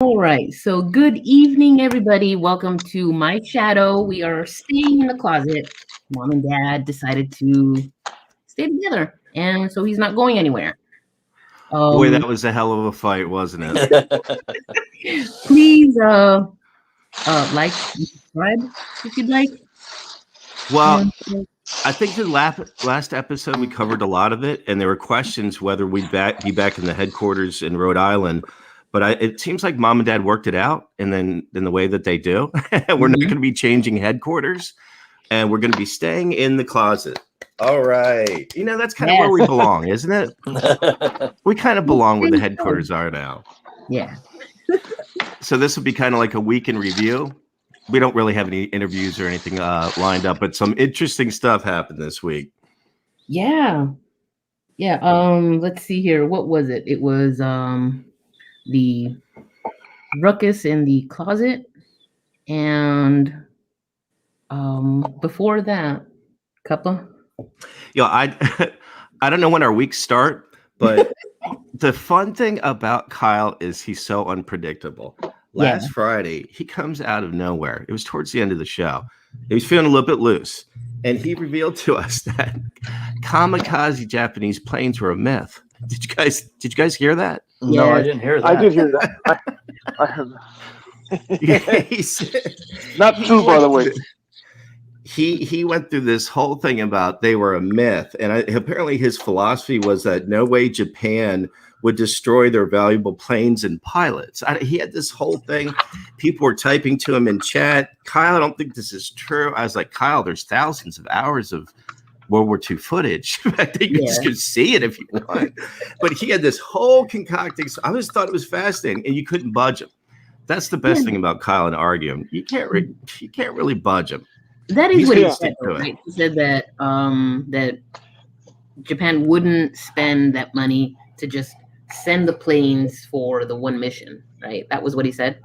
All right. So, good evening, everybody. Welcome to My Shadow. We are staying in the closet. Mom and Dad decided to stay together, and so he's not going anywhere. Boy, Um, that was a hell of a fight, wasn't it? Please, like and subscribe if you'd like. Well, And I think the last episode we covered a lot of it, and there were questions whether we'd be back in the headquarters in Rhode Island. But it seems like Mom and Dad worked it out, and then in the way that they do, we're not going to be changing headquarters, and we're going to be staying in the closet. All right, that's kind of where we belong, isn't it? We kind of belong where the headquarters are now. Yeah. So this will be kind of like a week in review. We don't really have any interviews or anything lined up, but some interesting stuff happened this week. Yeah. Yeah. Let's see here. What was it? It was the ruckus in the closet, and before that, Cuppa. I I don't know when our weeks start, but the fun thing about Kyle is he's so unpredictable. Last Friday, he comes out of nowhere. It was towards the end of the show. He was feeling a little bit loose, and he revealed to us that kamikaze Japanese planes were a myth. Did you guys hear that? No, I didn't hear that. I did hear that. I heard that. Not true, by the way. He went through this whole thing about they were a myth, and apparently his philosophy was that no way Japan would destroy their valuable planes and pilots. He had this whole thing. People were typing to him in chat, Kyle, I don't think this is true. I was like, Kyle, there's thousands of hours of World War II footage. I think you just can see it if you want. But he had this whole concocting. So I just thought it was fascinating, and you couldn't budge him. That's the best thing about Kyle and arguing. You can't really budge him. That is what he said, right? He said that that Japan wouldn't spend that money to just send the planes for the one mission, right? That was what he said.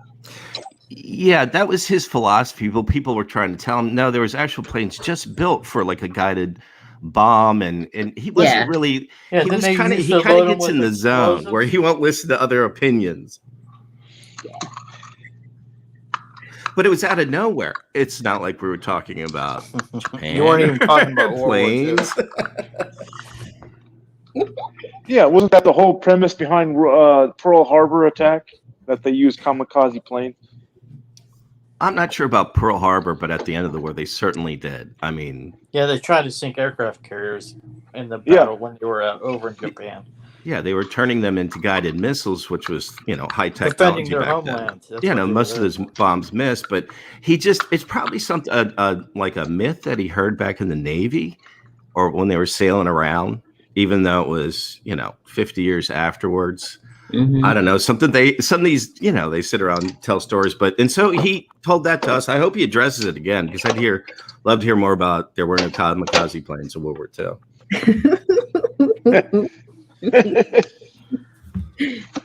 Yeah, that was his philosophy. People were trying to tell him, no, there was actual planes just built for like a guided bomb, and he wasn't really. He was he kind of gets in the zone where he won't listen to other opinions. Yeah. But it was out of nowhere. It's not like we were talking about Japan. You weren't even talking about planes. Yeah, wasn't that the whole premise behind Pearl Harbor attack, that they used kamikaze planes? I'm not sure about Pearl Harbor, but at the end of the war, they certainly did. I mean, yeah, they tried to sink aircraft carriers in the battle when they were over in Japan. Yeah, they were turning them into guided missiles, which was, high Defending technology their back homeland. then. Most of those bombs missed, but it's probably something like a myth that he heard back in the Navy or when they were sailing around, even though it was, 50 years afterwards. Mm-hmm. I don't know, some of these, they sit around and tell stories, and so he told that to us. I hope he addresses it again, because love to hear more about there were no kamikaze planes in World War II.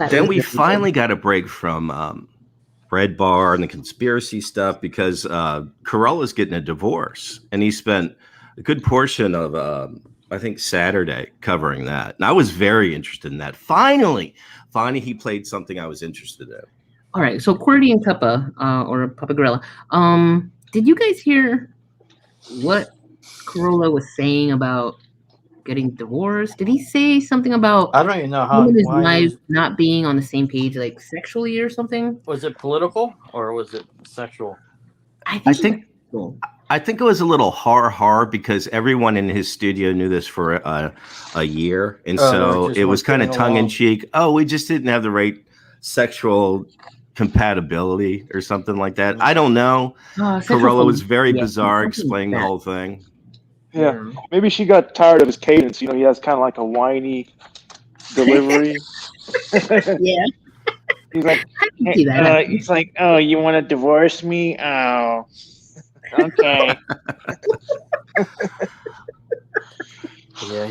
Then we finally got a break from Red Bar and the conspiracy stuff, because Corolla's getting a divorce, and he spent a good portion of I think Saturday covering that, and I was very interested in that. Finally he played something I was interested in. All right, so QWERTY and Cuppa, or Papa Gorilla, did you guys hear what Corolla was saying about getting divorced? Did he say something about I don't even know how him and his wife not being on the same page, like sexually or something? Was it political or was it sexual? I think it was a little hard because everyone in his studio knew this for a year, and so it was kind of tongue in cheek. Oh, we just didn't have the right sexual compatibility or something like that. I don't know. Corolla was very bizarre explaining the whole thing. Yeah, maybe she got tired of his cadence. He has kind of like a whiny delivery. Yeah. He's like, oh, you want to divorce me? Oh, okay. Yeah,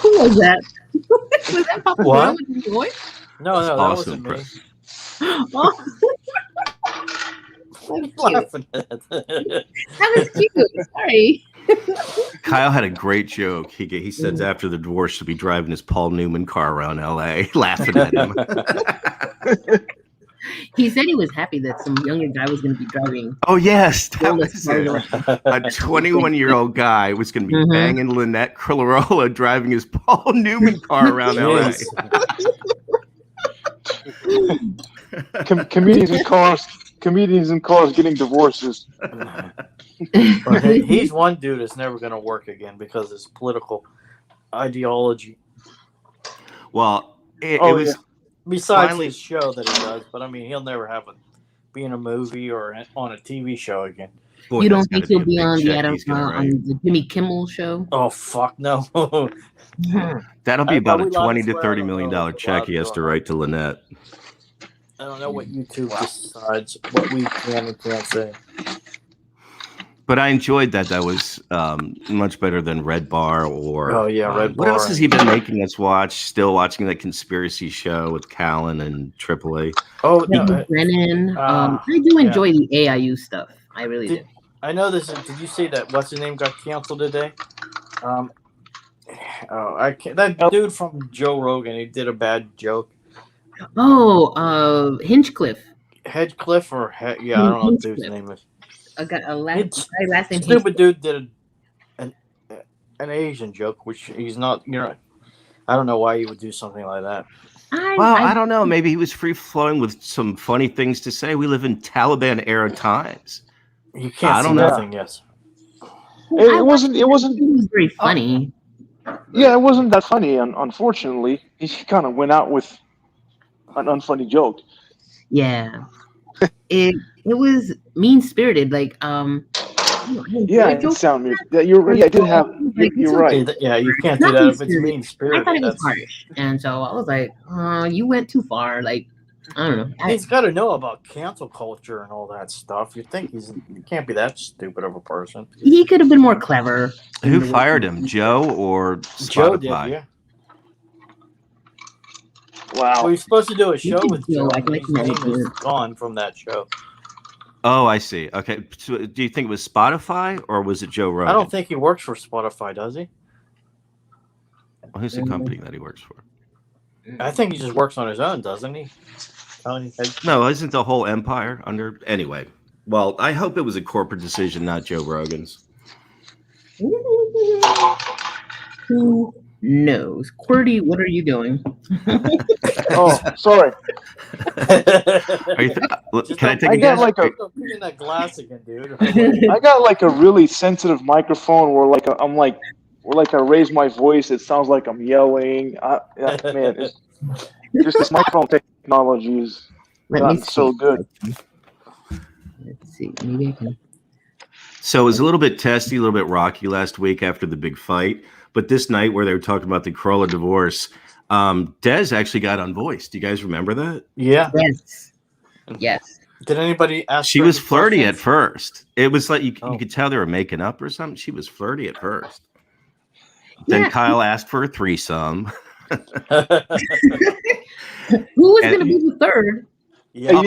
Who was that? Was that Papa Gorilla with his voice? No, that wasn't me. That was cute. Sorry. Kyle had a great joke. He says after the divorce, she'll be driving his Paul Newman car around L.A., laughing at him. He said he was happy that some younger guy was going to be driving. Oh, yes. That was it. A 21-year-old guy was going to be banging Lynette Crillarola driving his Paul Newman car around L.A. Comedians in cars getting divorces. He's one dude that's never going to work again because of his political ideology. Well, it was... Besides his show that he does, but I mean, he'll never be in a movie or on a TV show again. Boy, you don't think he'll be on the Jimmy Kimmel show? Oh fuck no! That'll be about a $20 to $30 million check he has to write to Lynette. I don't know what YouTube decides what we can and can't say. But I enjoyed that. That was much better than Red Bar or... Red Bar. What else has he been making us watch? Still watching that conspiracy show with Callan and Triple A. Oh, no. Brennan. I do enjoy the AIU stuff. I really do. I know this. Did you see that what's his name got canceled today? I can't. That dude from Joe Rogan, he did a bad joke. Oh, Hinchcliffe. Hedgecliffe or I don't know what the dude's name is. I got a last name. Stupid dude did an Asian joke, which he's not. I don't know why you would do something like that. I don't know. Maybe he was free flowing with some funny things to say. We live in Taliban era times. You can't see nothing. Yes. It wasn't. It was very funny. Yeah, it wasn't that funny. Unfortunately, he kind of went out with an unfunny joke. Yeah. It was mean spirited, like it sounded weird. Yeah, you're right. I did have. You're right. Yeah, you can't do that if it's mean spirited. I thought it was harsh, and so I was like, you went too far. Like, I don't know. He's got to know about cancel culture and all that stuff. You think he can't be that stupid of a person. He could have been more clever. Who fired him, Joe or Spotify? Joe did, yeah. Wow. Well, he's supposed to do a show with Joe. He's gone from that show. Oh, I see. Okay. So do you think it was Spotify or was it Joe Rogan? I don't think he works for Spotify, does he? Well, who's the company that he works for? I think he just works on his own, doesn't he? No, isn't the whole empire under... Anyway. Well, I hope it was a corporate decision, not Joe Rogan's. Who knows? QWERTY, what are you doing? Oh, sorry. Can I take a guess? Put in that glass again, dude. I got like a really sensitive microphone where I raise my voice. It sounds like I'm yelling. Man, just this microphone technology is not so good. Let's see. Maybe I can. So it was a little bit testy, a little bit rocky last week after the big fight. But this night where they were talking about the Corolla divorce, Des actually got on Voice. Do you guys remember that? Yeah. Yes. Did anybody ask? She was flirty at first. It was like you could tell they were making up or something. She was flirty at first. Then Kyle asked for a threesome. Who was going to be the third? Yeah,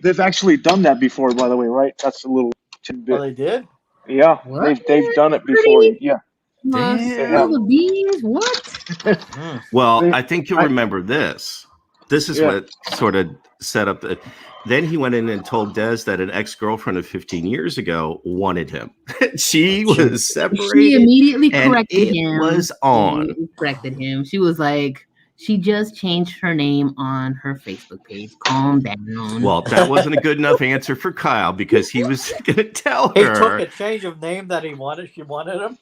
they've actually done that before, by the way, right? That's a little tidbit. Oh, they did? Yeah, they've done it before. Yeah. The bees? What? Well, I think you'll remember this. This is what sort of set up the... Then he went in and told Des that an ex-girlfriend of 15 years ago wanted him. She was separated. She immediately corrected him. It was on. She corrected him. She was like, she just changed her name on her Facebook page. Calm down. Well, that wasn't a good enough answer for Kyle because he was going to tell her. He took a change of name that he wanted. She wanted him.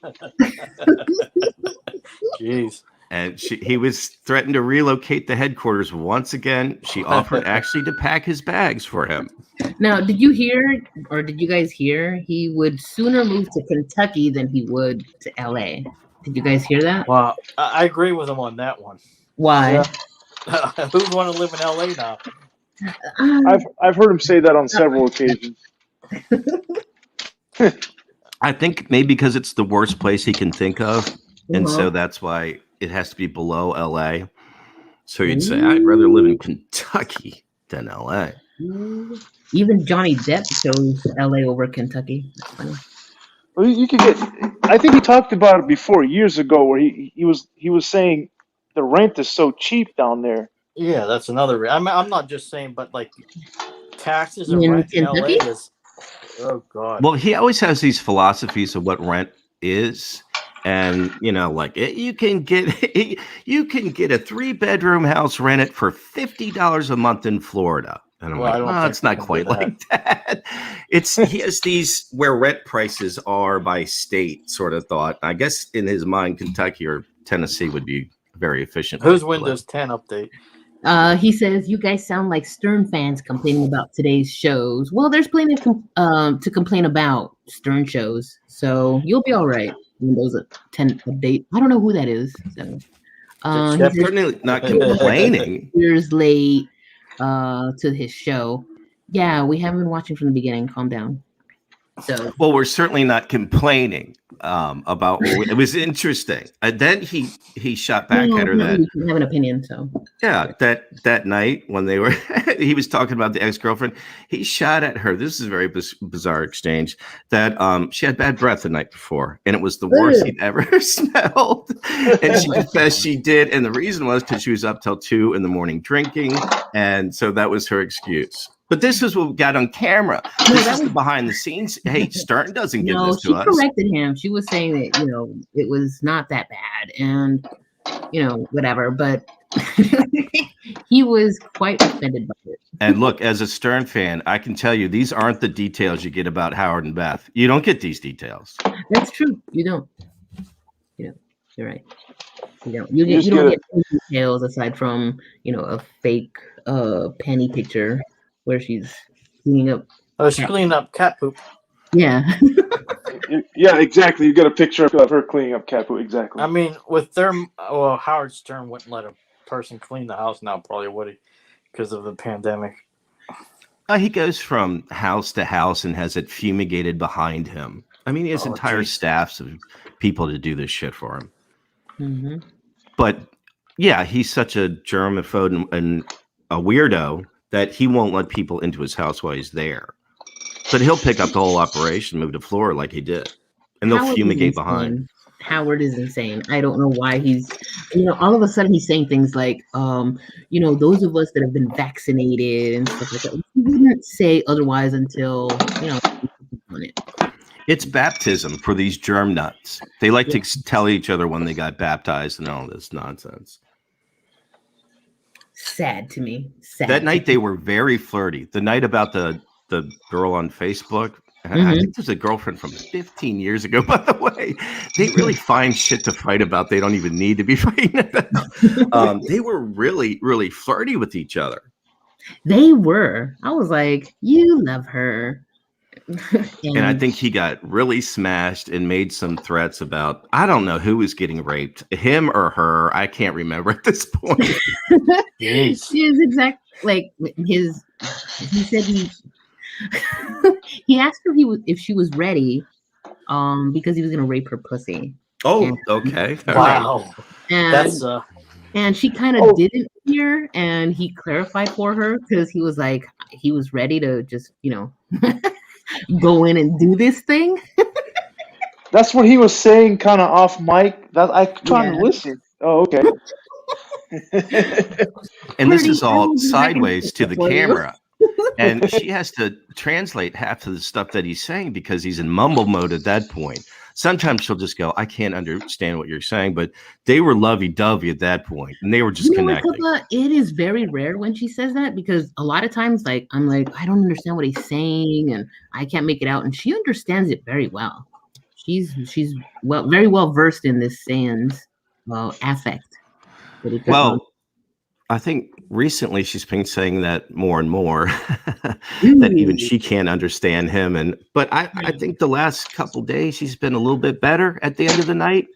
Jeez. And he was threatened to relocate the headquarters once again. She offered actually to pack his bags for him. Now, did you hear, or did you guys hear, he would sooner move to Kentucky than he would to LA? Did you guys hear that? Well, I agree with him on that one. Why? Yeah. Who would want to live in LA now? I've heard him say that on several occasions. I think maybe because it's the worst place he can think of, and so that's why it has to be below LA. So you'd say, I'd rather live in Kentucky than LA. Even Johnny Depp chose LA over Kentucky. That's funny. Well, you could get. I think he talked about it before years ago, where he was saying the rent is so cheap down there. Yeah, that's another. I'm not just saying, but like taxes and In rent in LA Kentucky? is. Oh God. Well, he always has these philosophies of what rent is. And like you can get a 3-bedroom house rented for $50 a month in Florida. And I'm Well, I like, don't well, think it's you not can do quite that. like that. He has these where rent prices are by state sort of thought. I guess in his mind, Kentucky or Tennessee would be a very efficient. Who's Windows 10 update? He says you guys sound like Stern fans complaining about today's shows. Well, there's plenty to complain about Stern shows, so you'll be all right. Windows 10 update. I don't know who that is. So, he says Certainly not complaining. years late to his show. Yeah, we haven't been watching from the beginning. Calm down. So, well, we're certainly not complaining about. It was interesting. And then he shot back at her that you can have an opinion. So yeah, that night when they were, he was talking about the ex-girlfriend. He shot at her. This is a very bizarre exchange. That she had bad breath the night before, and it was the worst he'd ever smelled. And she confessed she did, and the reason was because she was up till 2 a.m. drinking, and so that was her excuse. But this is what we got on camera. This is the behind the scenes. Hey, Stern doesn't give this to us. She corrected him. She was saying that, it was not that bad and, whatever. But he was quite offended by it. And look, as a Stern fan, I can tell you these aren't the details you get about Howard and Beth. You don't get these details. That's true. You don't. You're right. You don't. You don't get any details aside from, a fake penny picture where she's cleaning up. Oh, she's cleaning up cat poop. Yeah. Yeah, exactly. You got a picture of her cleaning up cat poop. Exactly. I mean, Howard Stern wouldn't let a person clean the house now, probably would he, because of the pandemic. He goes from house to house and has it fumigated behind him. I mean, he has entire staffs of people to do this shit for him. Mm-hmm. But yeah, he's such a germaphobe and a weirdo that he won't let people into his house while he's there. But he'll pick up the whole operation, move to Florida like he did. And they'll fumigate behind. Howard is insane. I don't know why he's, all of a sudden he's saying things like, those of us that have been vaccinated and stuff like that. He didn't say otherwise until, on it. It's baptism for these germ nuts. They like to tell each other when they got baptized and all this nonsense. Sad to me. Sad. That night they were very flirty. The night about the girl on Facebook. I think there's a girlfriend from 15 years ago, by the way. They really find shit to fight about. They don't even need to be fighting about. They were really, really flirty with each other. They were. I was like, you love her. And I think he got really smashed and made some threats about, I don't know who was getting raped, him or her. I can't remember at this point. His exact, he said he asked her if she was ready, because he was going to rape her pussy. Oh, okay. Wow. Right. And she kind of didn't hear, and he clarified for her because he was like, he was ready to just, go in and do this thing. That's what he was saying, kind of off mic. That I'm trying to listen. Oh, okay. And this is all sideways to the camera. And she has to translate half of the stuff that he's saying because he's in mumble mode at that point. Sometimes she'll just go, I can't understand what you're saying, but they were lovey-dovey at that point, and they were just connecting. It is very rare when she says that because a lot of times, I'm like, I don't understand what he's saying, and I can't make it out, and she understands it very well. She's very well versed in this SaiyanZ affect. Well, I think recently she's been saying that more and more, that even she can't understand him. But I think the last couple days she's been a little bit better at the end of the night.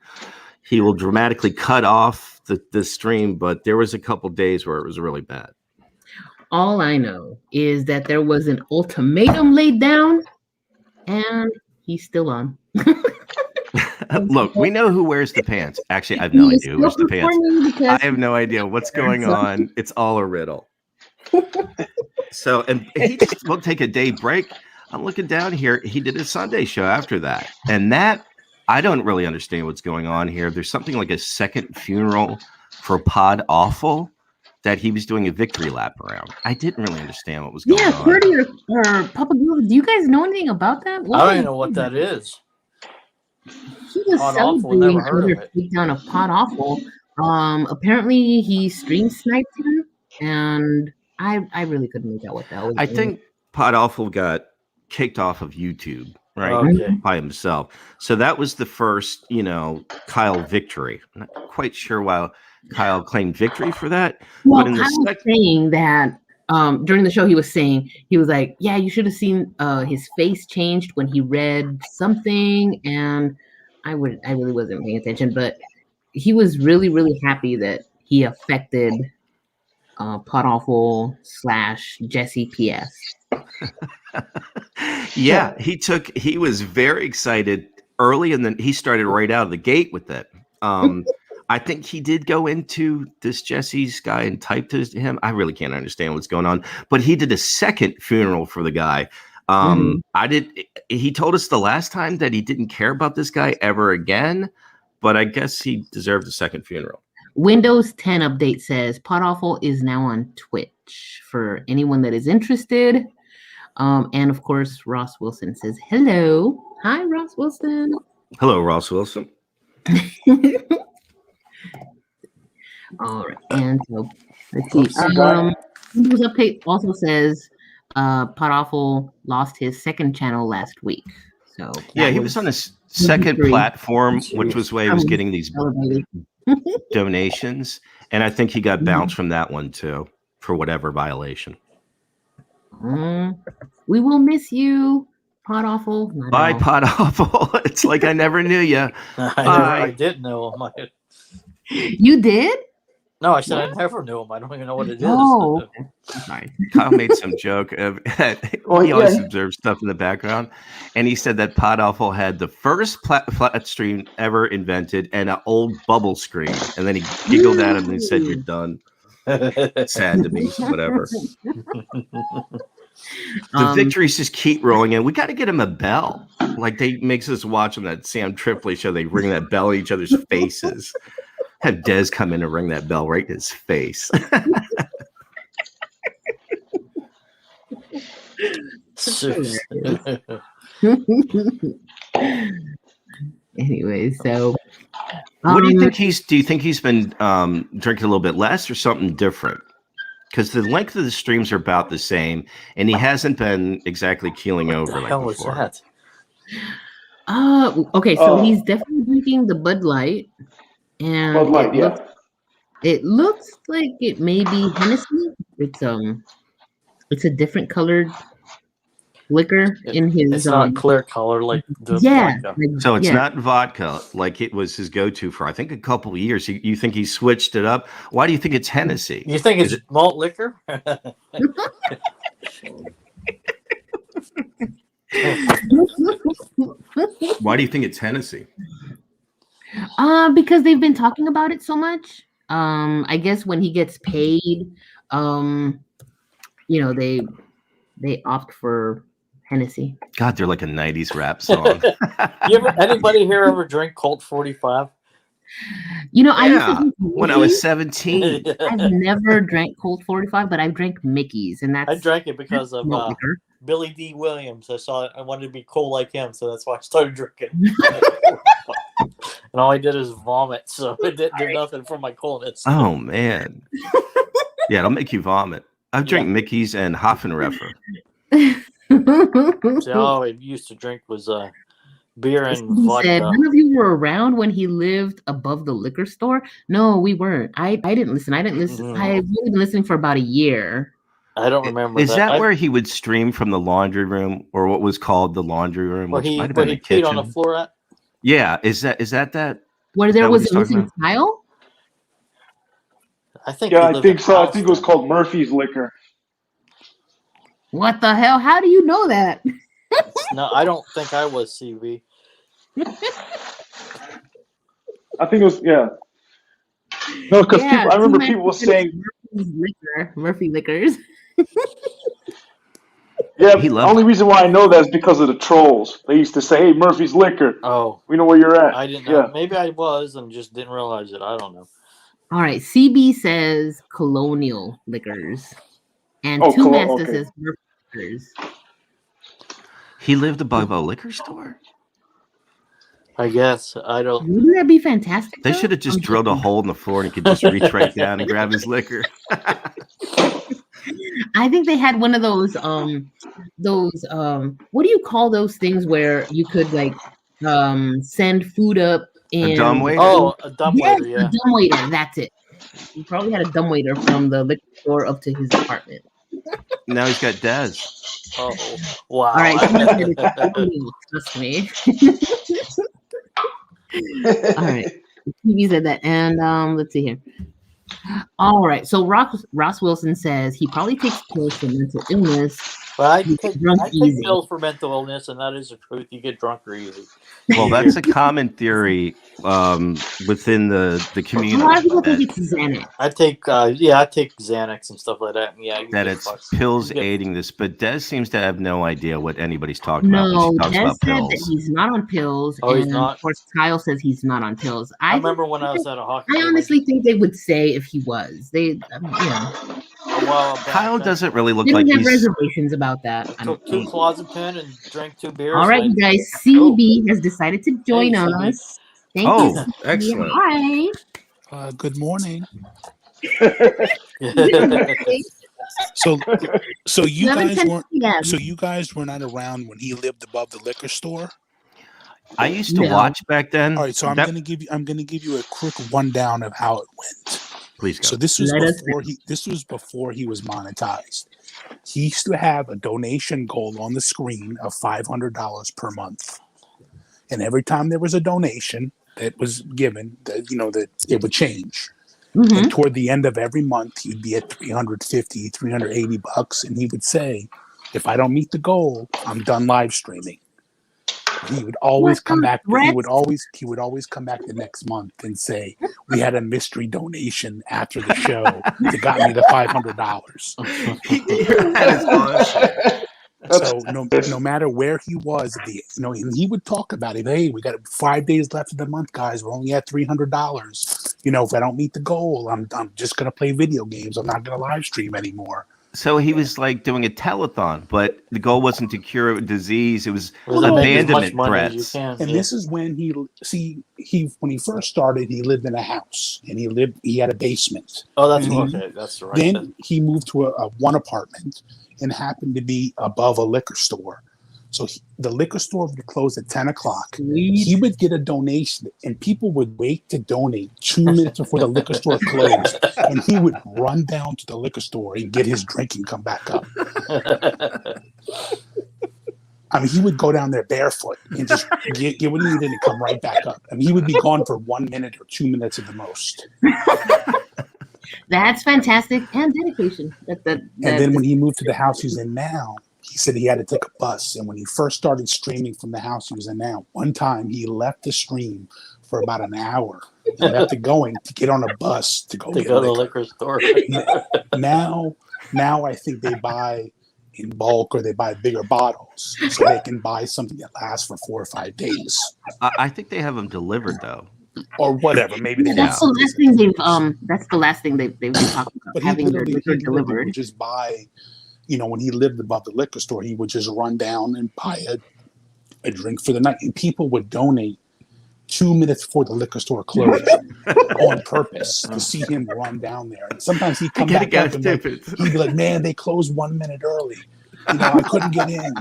He will dramatically cut off the stream, but there was a couple days where it was really bad. All I know is that there was an ultimatum laid down, and he's still on. Look, we know who wears the pants. Actually, I have no idea who wears the pants. I have no idea what's going on. It's all a riddle. So, and he just won't take a day break. I'm looking down here. He did a Sunday show after that. And that, I don't really understand what's going on here. There's something like a second funeral for Pod Awful that he was doing a victory lap around. I didn't really understand what was going on. Purdy or Papa Gorilla, do you guys know anything about that? I don't even know what that is. He was Pod Awful, celebrating never heard of another it. takedown of Pod Awful. Apparently he stream sniped him, and I really couldn't make out what that was. I think Pod Awful got kicked off of YouTube, right? Okay. By himself. So that was the first, Kyle victory. I'm not quite sure why Kyle claimed victory for that. Well, but in the Kyle was saying that during the show, he was like, yeah, you should have seen his face changed when he read something, and I really wasn't paying attention, but he was really, really happy that he affected Pod Awful / Jesse PS. Yeah, he was very excited early, and then he started right out of the gate with it. I think he did go into this Jesse's guy and typed to him. I really can't understand what's going on, but he did a second funeral for the guy. He told us the last time that he didn't care about this guy ever again, but I guess he deserved a second funeral. Windows 10 update says Pod Awful is now on Twitch for anyone that is interested. And of course, Ross Wilson says hello. Hi, Ross Wilson. Hello, Ross Wilson. All right, and so let's see. Windows update also says Pod Awful lost his second channel last week. So yeah, he was on a second platform, which was why he was getting these donations, and I think he got bounced from that one too for whatever violation. We will miss you, Pod Awful. Bye, Pod Awful. It's like I never knew you. I did know him. You did? No, I said I never knew him. I don't even know what it is. Oh, sorry. Kyle made some joke of he always observes stuff in the background, and he said that Pod Awful had the first flat screen ever invented and an old bubble screen, and then he giggled at him and said, "You're done." Sad to me, whatever. The victories just keep rolling in. We got to get him a bell, like they makes us watch on that Sam Tripoli show. They ring that bell in each other's faces. Have Dez come in and ring that bell right in his face. Anyway, so what do you think do you think he's been drinking a little bit less or something different? Because the length of the streams are about the same, and he hasn't been exactly keeling over like before. Was that? Okay, so he's definitely drinking the Bud Light, and Bud Light, it looks like it may be Hennessy. It's a different colored liquor in his. It's not clear color like the vodka. So it's not vodka like it was his go-to for I think a couple of years. You think he switched it up? Why do you think it's Hennessy? You think it's malt liquor? Why do you think it's Hennessy? Because they've been talking about it so much. I guess when he gets paid, they opt for Hennessy. God, they're like a 90s rap song. Anybody here ever drink Colt 45? I used to when I was 17. I've never drank Colt 45, but I've drank Mickey's, and I drank it because of Billy D. Williams. I wanted to be cool like him, so that's why I started drinking. And all I did is vomit, so it didn't do nothing for my coolness. Oh man, yeah, it'll make you vomit. I've drank Mickey's and Hoffenreffer. See, all I used to drink was beer and vodka. Said, none of you were around when he lived above the liquor store? No, we weren't. I didn't listen. I've really been listening for about a year. I don't remember. Is that where he would stream from the laundry room, or what was called the laundry room? Where he peed on the floor at? Yeah, is that where there was a missing tile? I think. Yeah, I think so. I think it was called Murphy's Liquor. What the hell? How do you know that? No, I don't think I was CV. I think it was No, because I remember people were saying Murphy Liquors. Yeah, He the loved. only reason why I know that is because of the trolls. They used to say, "Hey, Murphy's Liquor, Oh, we know where you're at." I didn't know. Yeah. Maybe I was and just didn't realize it. I don't know. All right. CB says Colonial Liquors. And Oh, Two cool. Master Okay. says Murphy Liquors. He lived above a liquor store. I guess I don't. Wouldn't that be fantastic? They though? should have just I'm drilled a joking. hole in the floor and he could just reach right down and grab his liquor. I think they had one of those what do you call those things where you could like send food up A and dumbwaiter? Oh, a dumbwaiter. a Yeah. dumbwaiter, that's it. He probably had a dumbwaiter from the liquor store up to his apartment. Now he's got Dez. Oh, wow. All right, trust me. All right, TV said that, and let's see here. All right, so Ross Wilson says he probably takes pills for mental illness. But I He's take drunk easy. pills for mental illness, and that is the truth. You get drunker easy. Well, that's a common theory within the A community. lot of people think it's Xanax. I take I take Xanax and stuff like that. And yeah, you That get it's fucked. pills You get- aiding this, but Des seems to have no idea what anybody's talking about when No, she talks Des about said pills. that he's not on pills. Oh, he's and not? Of course, Kyle says he's not on pills. I remember when I was at a hockey I game. honestly think they would say if he was. They, A while back, Kyle I doesn't really look they like don't have he's. reservations about that. I don't took 2 think. clozapine and drank 2 beers. All right, and you guys. CB has decided to join Hey, CB. us. Thank Oh, you. CB. excellent. Hi. Good morning. I- So you guys 11:10 weren't p.m. so you guys were not around when he lived above the liquor store. I used to No. watch back then. All right, so I'm gonna give you a quick rundown of how it went. Please go. So this was Let us before he was monetized. He used to have a donation goal on the screen of $500 per month, and every time there was a donation that was given, that it would change. Mhm. And toward the end of every month, he'd be at $350, $380, and he would say, "If I don't meet the goal, I'm done live streaming." He would always come back. He would always come back the next month and say, "We had a mystery donation after the show that got me the $500." That is awesome. So no matter where he was, and he would talk about it. Hey, we got 5 days left of the month, guys. We're only at $300. If I don't meet the goal, I'm just gonna play video games. I'm not gonna live stream anymore. So he was like doing a telethon, but the goal wasn't to cure a disease; it was Well, make as much abandonment money as threats. you can, And yeah. this is when when he first started, he lived in a house and he had a basement. Oh, that's Mhm. okay. That's right. Then he moved to a one apartment and happened to be above a liquor store. So the liquor store would close at 10 o'clock. He would get a donation, and people would wait to donate 2 minutes before the liquor store closed. And he would run down to the liquor store and get his drink and come back up. I mean, he would go down there barefoot and just get what he needed and come right back up. I mean, he would be gone for 1 minute or 2 minutes at the most. That's fantastic and dedication. And then when he moved to the house he's in now, he said he had to take a bus. And when he first started streaming from the house he was in now, one time he left the stream for about an hour and left it going to get on a bus to go to get go to the liquor. liquor store. Now I think they buy in bulk or they buy bigger bottles so they can buy something that lasts for 4 or 5 days I think they have them delivered though. or whatever. Maybe they that's have the last thing they've been talking about, But having their liquor he delivered. would just buy, when he lived above the liquor store, he would just run down and buy a drink for the night. And people would donate 2 minutes before the liquor store closed on purpose to see him run down there. And sometimes he'd come back up and he'd be like, "Man, they closed 1 minute early. I couldn't get in."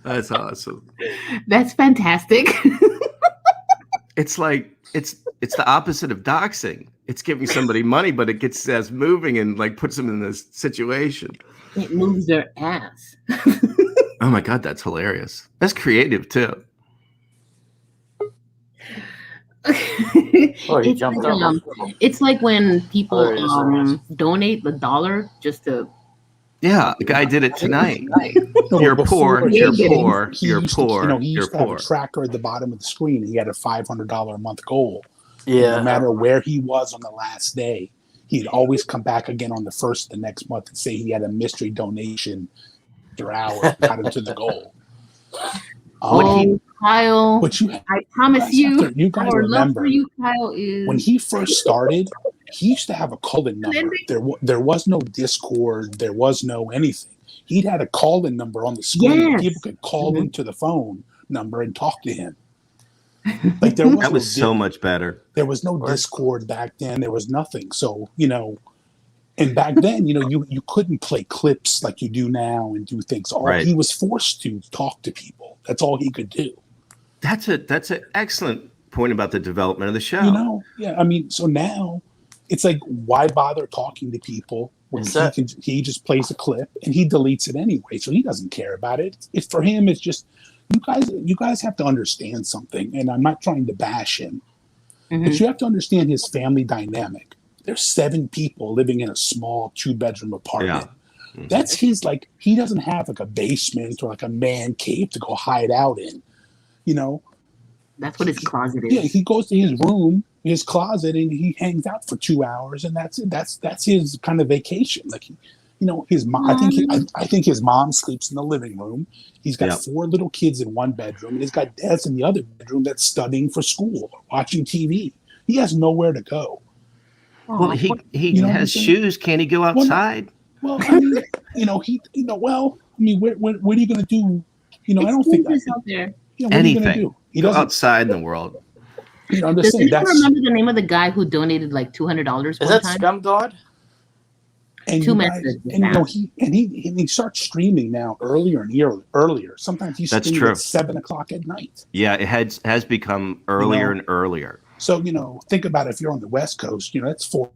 That's awesome. That's fantastic. It's like it's the opposite of doxing. It's giving somebody money, but it gets us moving and like puts them in this situation. It moves their ass. Oh my god, that's hilarious. That's creative too. Oh, he it's, jumped like, up. it's like when people There it is. donate the $1 just to. Yeah, the guy did it tonight. No, You're before- poor, you're he- poor, He you're used poor, to, he you're used to have poor. a tracker at the bottom of the screen. He had a $500 a month goal. Yeah. No matter where he was on the last day, He'd always come back again on the first of the next month and say he had a mystery donation after hours, got him to the goal. Kyle, But I promise you, you guys our love remember for you, Kyle, is when he first started, he used to have a call-in number. There was no Discord. There was no anything. He'd had a call-in number on the screen. Yes. People could call into the phone number and talk to him. Like there was that was so much better. There was no Discord back then. There was nothing. So, and back then, you couldn't play clips like you do now and do things. He was forced to talk to people. That's all he could do. That's an excellent point about the development of the show. Yeah. I mean, so now it's like, why bother talking to people when he just plays a clip and he deletes it anyway? So he doesn't care about it. It's for him. It's just you guys have to understand something. And I'm not trying to bash him, but you have to understand his family dynamic. There's 7 people living in a small 2-bedroom apartment. Yeah. That's his, he doesn't have like a basement or like a man cave to go hide out in. That's what his closet is. Yeah, he goes to his room, his closet, and he hangs out for 2 hours, and that's it. That's his kind of vacation. His mom. I think his mom sleeps in the living room. He's got 4 little kids in one bedroom, and he's got Des in the other bedroom that's studying for school, watching TV. He has nowhere to go. Well, he has shoes. Can he go outside? Well, I mean, where are you going to do? I don't think that's out there. What anything. Are you do? He doesn't outside in the world. I'm just saying. Remember the name of the guy who donated like $200? Is that Scum God? And he starts streaming now earlier and earlier. Sometimes he's streaming at 7:00 at night. Yeah, it has become earlier and earlier. So think about it, if you're on the West Coast, that's 4:00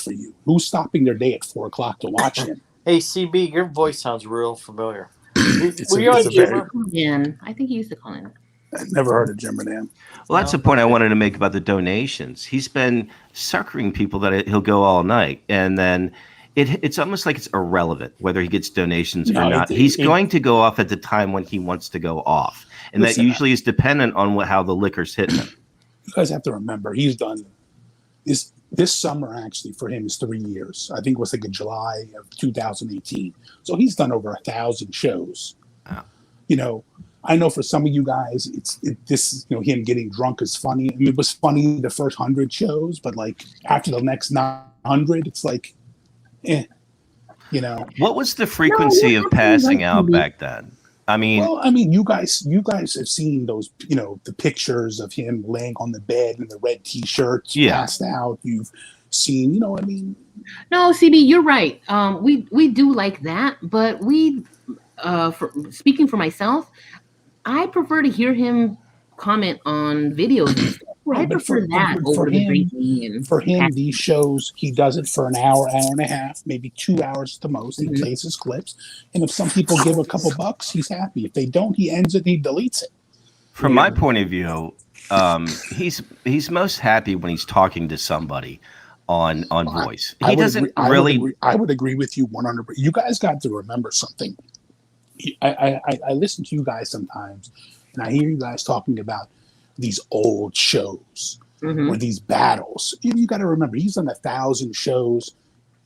for you. Who's stopping their day at 4:00 to watch him? Hey, CB, your voice sounds real familiar. Were you on Jimmer? I think he used to call in. I've never heard of Jimmer Dan. Well, that's the point I wanted to make about the donations. He's been suckering people that he'll go all night, and then it's almost like it's irrelevant whether he gets donations or not. He's going to go off at the time when he wants to go off, and that usually is dependent on how the liquor's hitting him. You guys have to remember, he's done this summer. Actually, for him is 3 years. I think it was like in July of 2018. So he's done over 1,000 shows. Wow. I know for some of you guys, him getting drunk is funny. I mean, it was funny the first 100 shows, but after the next 900, it's What was the frequency of passing out back then? I mean, you guys have seen those, the pictures of him laying on the bed in the red T-shirts, passed out. You've seen, No, CB, you're right. We do like that, but speaking for myself, I prefer to hear him comment on videos. I prefer that over the drinking. For him, these shows, he does it for an hour, hour and a half, maybe 2 hours at the most. He plays his clips. And if some people give a couple bucks, he's happy. If they don't, he ends it and he deletes it. From my point of view, he's most happy when he's talking to somebody on voice. I would agree with you 100%. You guys got to remember something. I listen to you guys sometimes, and I hear you guys talking about these old shows or these battles. You got to remember, he's done 1,000 shows.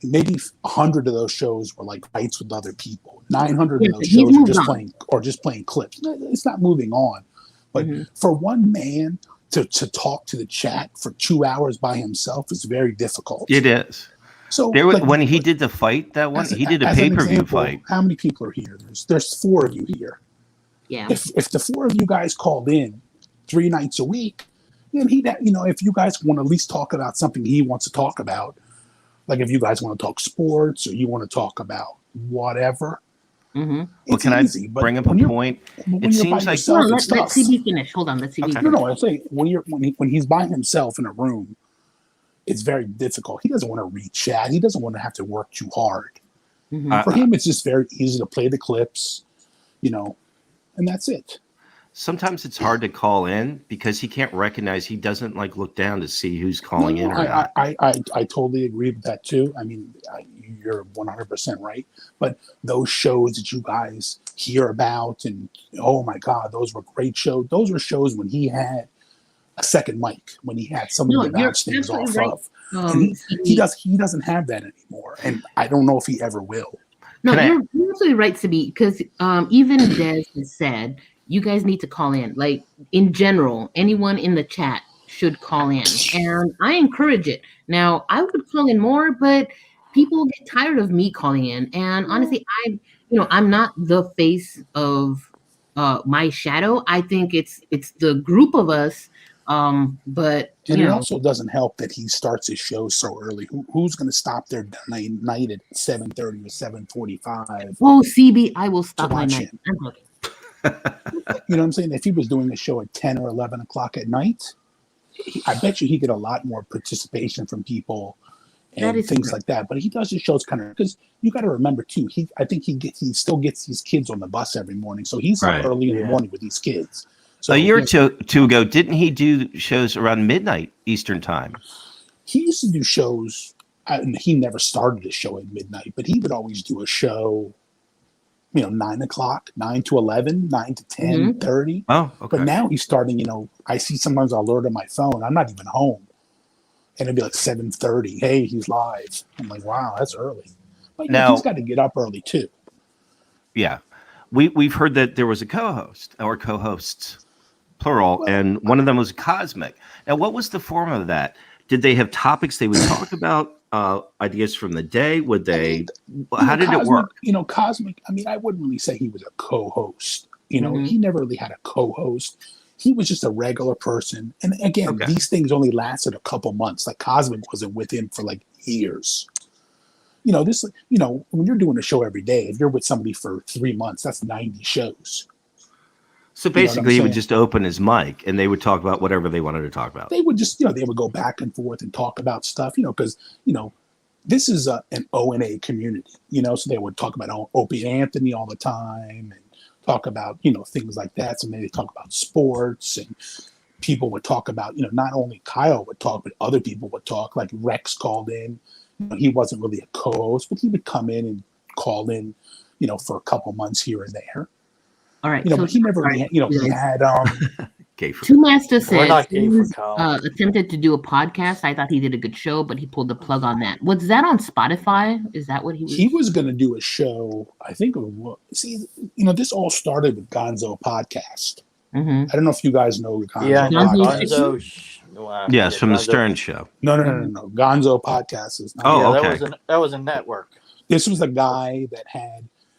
Maybe 100 of those shows were like fights with other people. 900 of those shows are just playing clips. It's not moving on. But for one man to talk to the chat for 2 hours by himself is very difficult. It is. So when he did the fight, he did a pay-per-view fight. How many people are here? There's 4 of you here. Yeah. If the 4 of you guys called in 3 nights a week, then if you guys want to at least talk about something he wants to talk about, like if you guys want to talk sports or you want to talk about whatever. Well, can I bring up a point? It seems like let's CB finish. Hold on, let's CB. Okay. No, I'm saying when he's by himself in a room, it's very difficult. He doesn't want to read chat. He doesn't want to have to work too hard. For him, it's just very easy to play the clips, and that's it. Sometimes it's hard to call in because he can't recognize. He doesn't look down to see who's calling in or not. I totally agree with that too. I mean, you're 100% right. But those shows that you guys hear about, and oh my God, those were great shows. Those were shows when he had a second mic, when he had somebody to bounce things off of. And he See, doesn't have that anymore, and I don't know if he ever will. no, Can I- you're absolutely right, Sabi, because even Des has said you guys need to call in. Like in general, anyone in the chat should call in, and I encourage it. Now, I would call in more, but people get tired of me calling in, and honestly, I'm not the face of my shadow. I think it's the group of us. But And it also doesn't help that he starts his show so early. Who's going to stop their night at 7:30 or 7:45? Oh, CB, I will stop my watch night. him. I'm joking. You know what I'm saying? If he was doing a show at 10 or 11 o'clock at night, I bet you he get a lot more participation from people That and is things true. like that. But he does his shows kind of because you got to remember too. I think he still gets these kids on the bus every morning, so he's Right. up early in the Yeah. morning with these kids. So A year or you know, two ago, didn't he do shows around midnight Eastern time? he used to do shows. And he never started a show at midnight, but he would always do a show. 9 o'clock, 9 to 11, 9 to 10, 30. Oh, okay. But now he's starting, I see sometimes I'll alert on my phone. I'm not even home. And it'd be like 7:30. Hey, he's live. I'm like, wow, that's early. But Now- he's got to get up early too. Yeah. We've heard that there was a co-host or co-hosts, plural, Well, and one of them was Cosmic. Now, what was the form of that? Did they have topics they would talk about, ideas from the day? Would they? How did it work? Cosmic, I wouldn't really say he was a co-host. Mhm. He never really had a co-host. He was just a regular person. And again, Okay. these things only lasted a couple months. Like Cosmic wasn't with him for like years. When you're doing a show every day, if you're with somebody for 3 months, that's 90 shows. So You know what I'm basically, he would saying? just open his mic and they would talk about whatever they wanted to talk about. They would just, they would go back and forth and talk about stuff, because, this is an O&A community, so they would talk about Opie and Anthony all the time and talk about, things like that. So maybe talk about sports, and people would talk about, not only Kyle would talk, but other people would talk. Like Rex called in. He wasn't really a co-host, but he would come in and call in, for a couple months here and there. All right. But he never really, he had Okay, for- Two Master We're said not gay for he Kyle. attempted to do a podcast. I thought he did a good show, but he pulled the plug on that. Was that on Spotify? Is that what he was? He was going to do a show. I think it was. See, this all started with Gonzo podcast. Mhm. I don't know if you guys know Gonzo. Yeah, I know. Gonzo Gonzo. yes, from the Gonzo. Stern Show. No. Gonzo podcast is not. Oh, Yeah, okay. that was a network. This was a guy that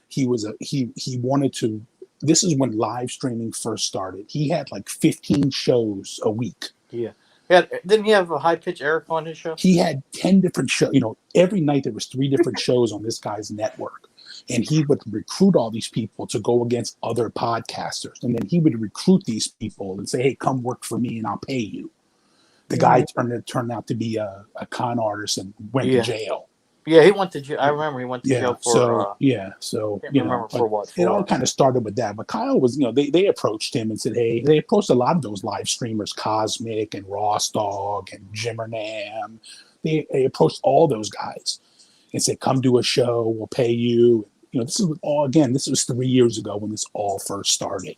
he wanted to. This is when live streaming first started. He had like 15 shows a week. Yeah. Didn't he have a high pitch Eric on his show? He had 10 different shows. Every night there was 3 different shows on this guy's network. And he would recruit all these people to go against other podcasters. And then he would recruit these people and say, hey, come work for me and I'll pay you. The guy turned out to be a con artist and went to jail. Yeah, he went to jail. I remember he went to jail for. So can't remember for what. it all kind of started with that. But Kyle was, they approached him and said, hey, they approached a lot of those live streamers, Cosmic and Ross Dog and Jimmer Nam. They approached all those guys and said, come do a show, we'll pay you. This was 3 years ago when this all first started.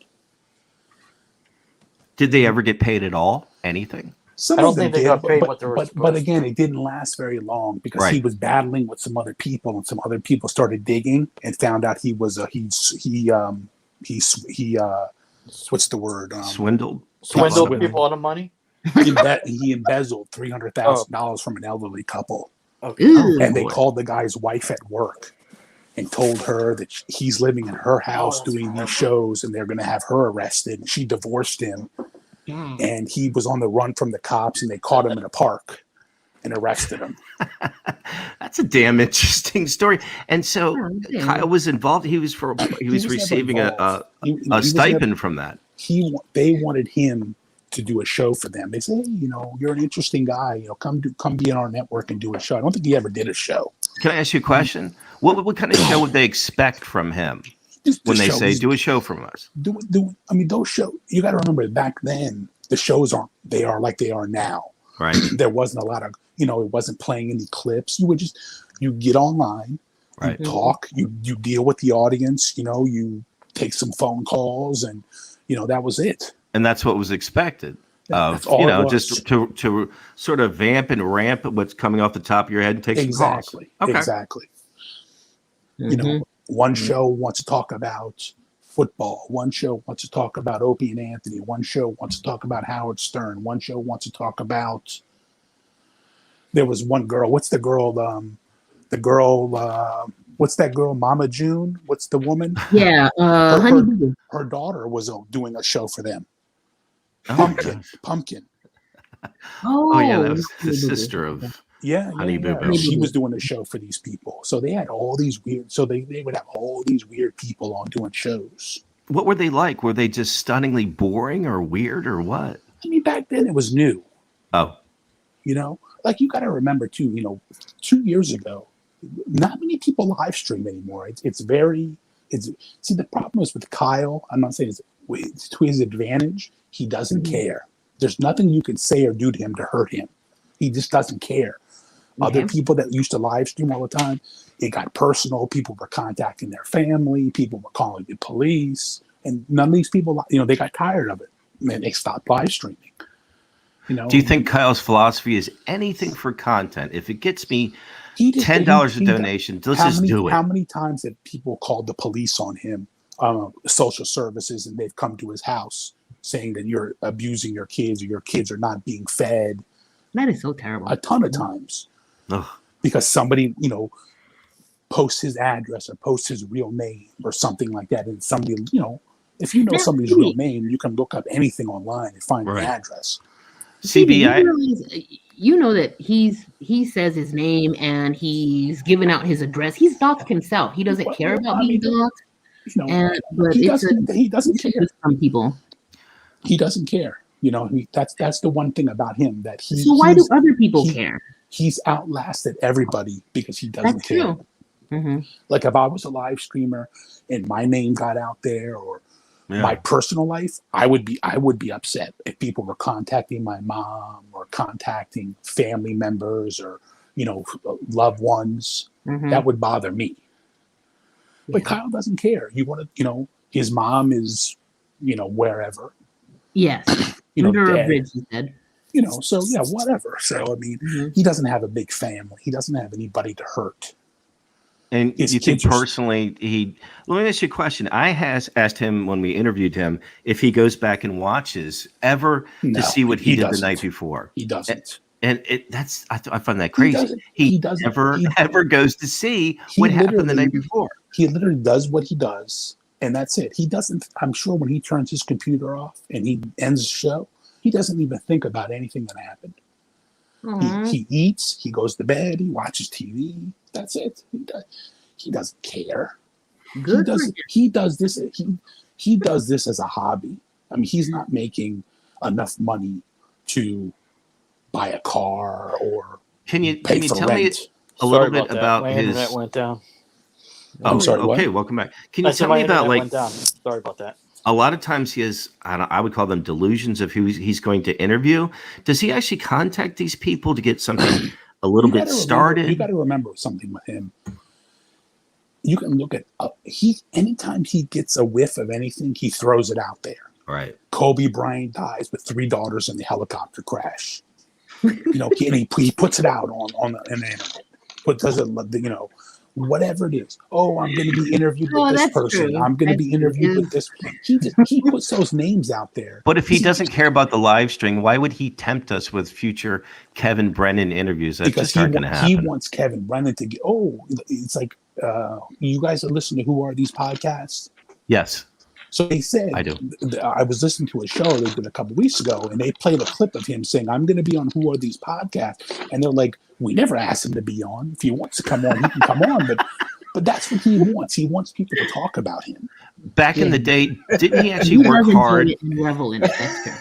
Did they ever get paid at all? Anything? Some I don't of them think they did, got paid but, what they were but, supposed but to. again, it didn't last very long because Right. he was battling with some other people, and some other people started digging and found out he was what's the word? Swindled? Swindled Swindled. people out of money. He embezzled $300,000 from an elderly couple, Okay. Ooh, and they boy. called the guy's wife at work and told her that he's living in her house doing these shows, and they're going to have her arrested. And she divorced him, and he was on the run from the cops, and they caught him in a park and arrested him. That's a damn interesting story. And so Yeah. Kyle was involved. He was never receiving involved. He a was stipend never- from that. They wanted him to do a show for them. They said, hey, you're an interesting guy. Come be on our network and do a show. I don't think he ever did a show. Can I ask you a question? What kind of show would they expect from him when they say do a show from us? Those shows, you got to remember back then, the shows are like they are now. Right. There wasn't a lot of, it wasn't playing any clips. You get online, Right. you talk, you deal with the audience, you take some phone calls, and, that was it. And that's what was expected. That's of all it was. just to sort of vamp and ramp what's coming off the top of your head and take some calls. Exactly. Okay. Exactly. Mhm. You know, one Mhm. show wants to talk about football. One show wants to talk about Opie and Anthony. One show wants to talk about Howard Stern. One show wants to talk about. There was one girl. What's the girl? The girl. What's that girl? Mama June. What's the woman? Yeah, Her, Honey her, Boo. her daughter was doing a show for them. Oh, Pumpkin. gosh. Pumpkin. Oh yeah, that Oh, was the Honey Boo Boo. sister of Yeah, Honey Boo Boo. Honey She Boo was Boo. doing a show for these people. So they had all these weird. So they would have all these weird people on doing shows. What were they like? Were they just stunningly boring or weird or what? I mean, back then it was new. Oh, You know, like you got to remember too. 2 years ago, not many people live stream anymore. It's very. It's see the problem is with Kyle. I'm not saying it's to his advantage. He doesn't care. There's nothing you can say or do to him to hurt him. He just doesn't care. Other Okay. people that used to live stream all the time, it got personal. People were contacting their family. People were calling the police, and none of these people, they got tired of it, and they stopped live streaming. do you think Kyle's philosophy is anything for content? If it gets me He just- $10 a he- donation, let's how just many, do it. How many times have people called the police on him, social services, and they've come to his house saying that you're abusing your kids or your kids are not being fed? That is so terrible. A ton of times. Ugh. Because somebody, posts his address or posts his real name or something like that. And somebody, if you know Yeah, somebody's maybe. real name, you can look up anything online and find Right. the address. CB, You know that he says his name and he's given out his address. He's doxed himself. He doesn't Well, care about I being mean, doxed. But he it's doesn't care. some people. He doesn't care. That's the one thing about him that he. So why do he's- other people he- care? He's outlasted everybody because he doesn't That's care. true. Mm-hmm. Like if I was a live streamer and my name got out there, or my personal life, I would be upset if people were contacting my mom or contacting family members or loved ones. Mm-hmm. That would bother me. But Yeah. Kyle doesn't care. You want to, his mom is, wherever. Yes. Under a dead. bridge, he said. So yeah, whatever. So I mean, Mhm. he doesn't have a big family. He doesn't have anybody to hurt. And His you think kids are- personally, let me ask you a question. I has asked him when we interviewed him if he goes back and watches ever No, to see what he did doesn't. the night before. He doesn't. And I find that crazy. doesn't. He He doesn't. never He- ever goes to see he what happened the night literally- before. He literally does what he does, and that's it. He doesn't. I'm sure when he turns his computer off and he ends the show, he doesn't even think about anything that happened. Aw. He eats, he goes to bed, he watches TV. That's it. He doesn't care. Good. He does this. He does this as a hobby. I mean, he's not making enough money to buy a car or Can you pay for tell me rent. a little bit about my his? internet went down. I'm sorry, what? Okay, welcome back. Can I you said tell my me about internet like went down. Sorry about that. a lot of times he has, I would call them delusions of who he's going to interview. Does he actually contact these people to get something a little bit started? You got to remember something with him. You can look at anytime he gets a whiff of anything, he throws it out there. Right. Kobe Bryant dies with 3 daughters in the helicopter crash. He puts it out on the internet. But does it, whatever it is. Oh, I'm going to be interviewed Oh, with this that's person. true. I'm going to be That's interviewed true. with this. He puts those names out there. But if he doesn't care about the live stream, why would he tempt us with future Kevin Brennan interviews that Because just aren't going to happen? he wants Kevin Brennan to get. Oh, it's like you guys are listening to Who Are These Podcasts? Yes, So they said, I do. I was listening to a show they did a couple weeks ago, and they played a clip of him saying, "I'm going to be on Who Are These Podcasts," and they're like, "We never asked him to be on. If he wants to come on, he can come on." But that's what he wants. He wants people to talk about him. Back in the day, didn't he He actually work does enjoy hard? it and revel in it. That's true.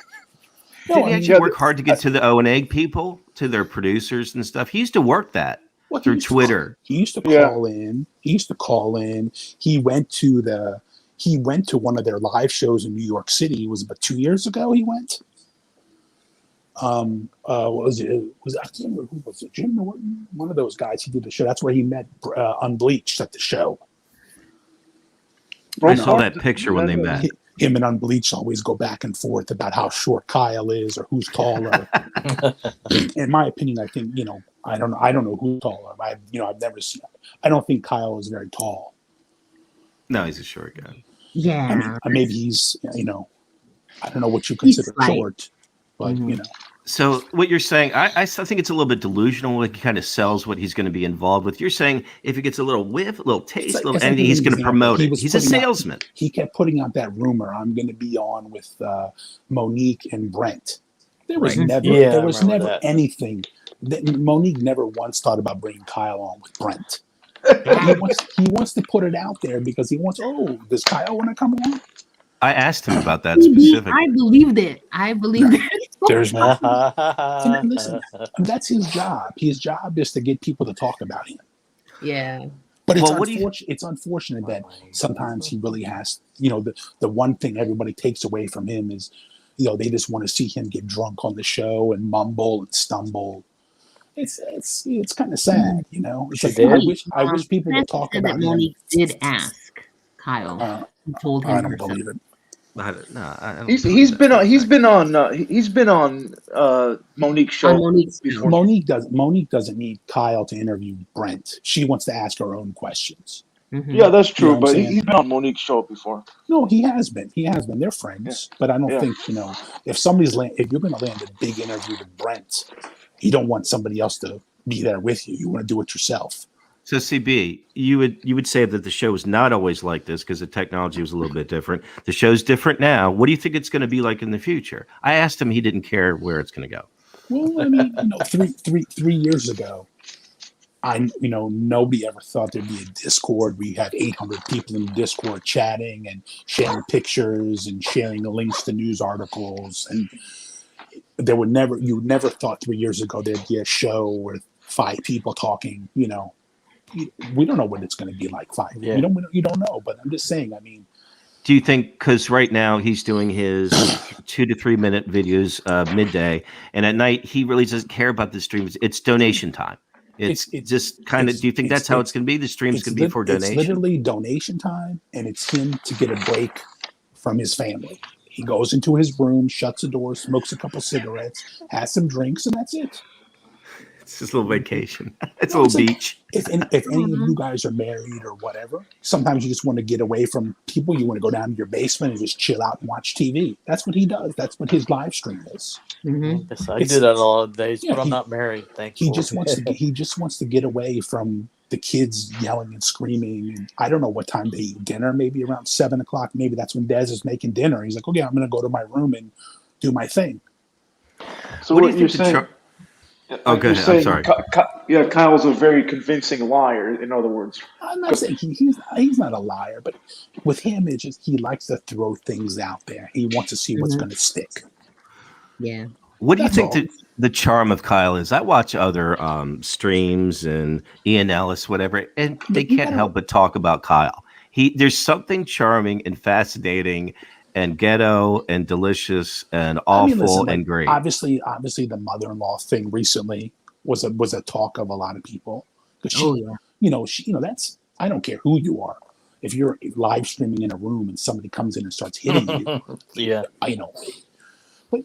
No, Did I he mean, actually work hard to get to the O and Egg people, to their producers and stuff? He used to work that well, he through used to Twitter. He used to Yeah. call in. He used to call in. He went to one of their live shows in New York City. It was about 2 years ago. He went. What was it? I can't remember who was it. Jim Norton, one of those guys. He did the show. That's where he met Unbleached at the show. I saw that picture when they met. him and Unbleached always go back and forth about how short Kyle is or who's taller. In my opinion, I think, I don't know who's taller. I've never seen. I don't think Kyle is very tall. No, he's a short guy. Yeah. I mean, maybe he's, I don't know what you consider short, but So what you're saying, I still think it's a little bit delusional. Like he kind of sells what he's going to be involved with. You're saying if he gets a little whiff, a little taste, anything, he's going to promote it. He's a salesman. He kept putting out that rumor, I'm going to be on with Monique and Brent. There was never anything. Monique never once thought about bringing Kyle on with Brent. He wants to put it out there because he wants, does Kyle want to come on? I asked him about that specifically. I believed it. There's no. Listen, that's his job. His job is to get people to talk about him. Yeah. But it's unfortunate that sometimes he really has, the one thing everybody takes away from him is, they just want to see him get drunk on the show and mumble and stumble. It's kind of sad, It's like, I wish people would talk about him. Monique did ask Kyle. He told him. I don't believe it. I don't He's been on Monique's show before. Monique doesn't need Kyle to interview Brent. She wants to ask her own questions. Mm-hmm. Yeah, that's true. But he's been on Monique's show before. No, he has been. They're friends. Yeah. But I don't think if you're going to land a big interview with Brent, you don't want somebody else to be there with you. You want to do it yourself. So CB, you would say that the show is not always like this because the technology was a little bit different. The show's different now. What do you think it's going to be like in the future? I asked him. He didn't care where it's going to go. Well, I mean, 3 years ago, nobody ever thought there'd be a Discord. We had 800 people in the Discord chatting and sharing pictures and sharing the links to news articles. And you never thought 3 years ago there'd be a show with 5 people talking, We don't know what it's going to be like 5 years. You don't know, but I'm just saying, do you think, because right now he's doing his 2 to 3 minute videos midday, and at night he really doesn't care about the streams. It's donation time. It's just kind of, do you think that's how it's going to be? The stream's going to be for donation? It's literally donation time, and it's him to get a break from his family. He goes into his room, shuts the door, smokes a couple cigarettes, has some drinks, and that's it. It's just a little vacation. It's a little beach. If any of you guys are married or whatever, sometimes you just want to get away from people. You want to go down to your basement and just chill out and watch TV. That's what he does. That's what his live stream is. Mm-hmm. I do that all the days, but I'm not married. Thank you. He just wants to get away from the kids yelling and screaming. And I don't know what time they eat dinner. Maybe around 7:00. Maybe that's when Dez is making dinner. He's like, okay, I'm going to go to my room and do my thing. So what you're saying? Oh, good. I'm sorry. Kyle's a very convincing liar. In other words, I'm not saying he's not a liar, but with him, it's just he likes to throw things out there. He wants to see what's going to stick. Yeah. What do you think the charm of Kyle is? I watch other streams and Ian Ellis, whatever, and they can't help but talk about Kyle. There's something charming and fascinating and ghetto and delicious and awful and great. Obviously, the mother-in-law thing recently was a talk of a lot of people. That's, I don't care who you are. If you're live streaming in a room and somebody comes in and starts hitting you, But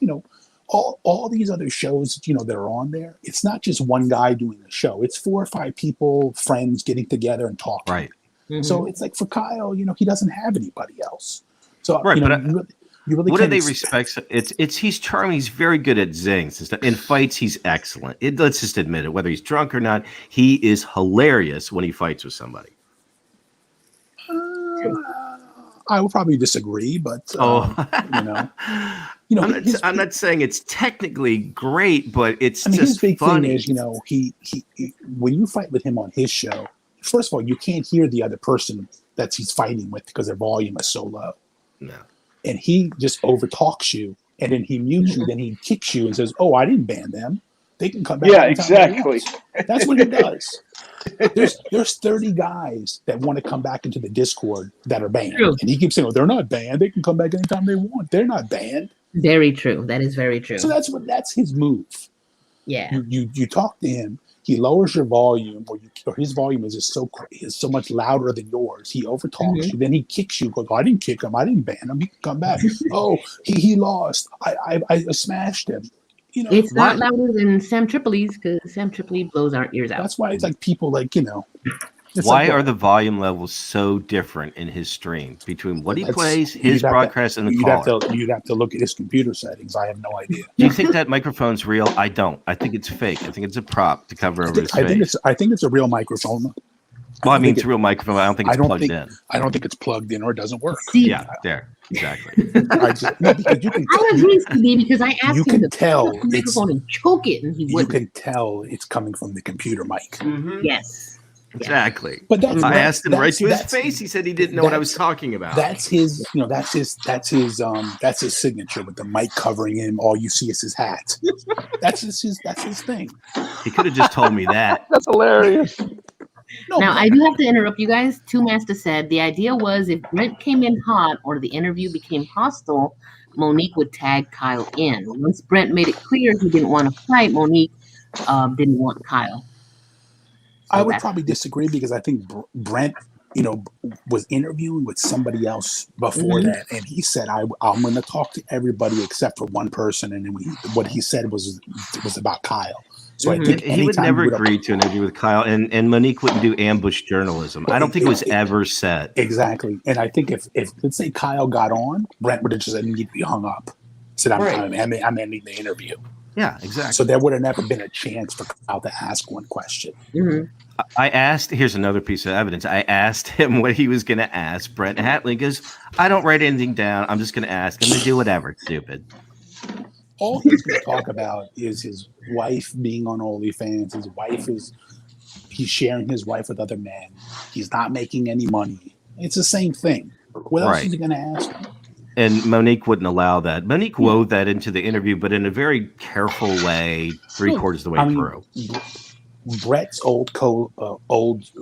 all these other shows, that are on there, it's not just one guy doing a show. It's 4 or 5 people, friends getting together and talking. Right. Mm-hmm. So it's like for Kyle, he doesn't have anybody else. So right, but you really what do they respect? It's he's charming. He's very good at zings. In fights, he's excellent. Let's just admit it. Whether he's drunk or not, he is hilarious when he fights with somebody. I would probably disagree, but I'm not saying it's technically great, but it's just his big funny. thing is, he when you fight with him on his show, first of all, you can't hear the other person that he's fighting with because their volume is so low. No. And he just overtalks you, and then he mutes you, then he kicks you and says, "Oh, I didn't ban them. They can come back." Yeah, exactly. That's what he does. There's 30 guys that want to come back into the Discord that are banned, and he keeps saying, "Oh, they're not banned. They can come back anytime they want. They're not banned." Very true. That is very true. So that's his move. Yeah. You talk to him. he lowers your volume, or his volume is just is so much louder than yours. He overtalks you, then he kicks you. Goes, I didn't kick him, I didn't ban him. He can come back. Oh, he lost. I smashed him. You know, It's not louder than Sam Tripoli's because Sam Tripoli blows our ears out. That's why it's like people like, you know. Why are the volume levels so different in his stream between what he plays, his broadcast, and the caller? You'd have to look at his computer settings. I have no idea. Do you think that microphone's real? I don't. I think it's fake. I think it's a prop to cover over his face. I think it's a real microphone. Well, I mean, it's a real microphone. I don't think it's plugged in. I don't think it's plugged in or it doesn't work. Yeah, there. Exactly. Because you can I agrees to me because I asked him to tell pick up the microphone and choke it, and he wouldn't. You can tell it's coming from the computer mic. Mm-hmm. Yes. Exactly. But I asked him right to his face. He said he didn't know what I was talking about. That's his, you know, that's his signature with the mic covering him. All you see is his hat. That's his thing. He could have just told me that. That's hilarious. Now, I do have to interrupt you guys. Two Master said the idea was if Brent came in hot or the interview became hostile, Monique would tag Kyle in. Once Brent made it clear he didn't want to fight, Monique didn't want Kyle. I would probably disagree because I think Brent, you know, was interviewing with somebody else before that, and he said, "I'm going to talk to everybody except for one person," and then what he said was about Kyle. So I think he would never agree to an interview with Kyle, and Monique wouldn't do ambush journalism. I don't think it was ever said. Exactly, and I think if let's say Kyle got on, Brent would have just immediately hung up. Said, "I'm ending the interview." Yeah, exactly. So there would have never been a chance for Kyle to ask one question. Mm-hmm. I asked, here's another piece of evidence. I asked him what he was going to ask Brent Hatley. He goes, I don't write anything down. I'm just going to ask him to do whatever. It's stupid. All he's going to talk about is his wife being on OnlyFans. He's sharing his wife with other men. He's not making any money. It's the same thing. What else is he going to ask him? And Monique wouldn't allow that. Monique wove that into the interview, but in a very careful way, three-quarters of the way through. Brett's old co-host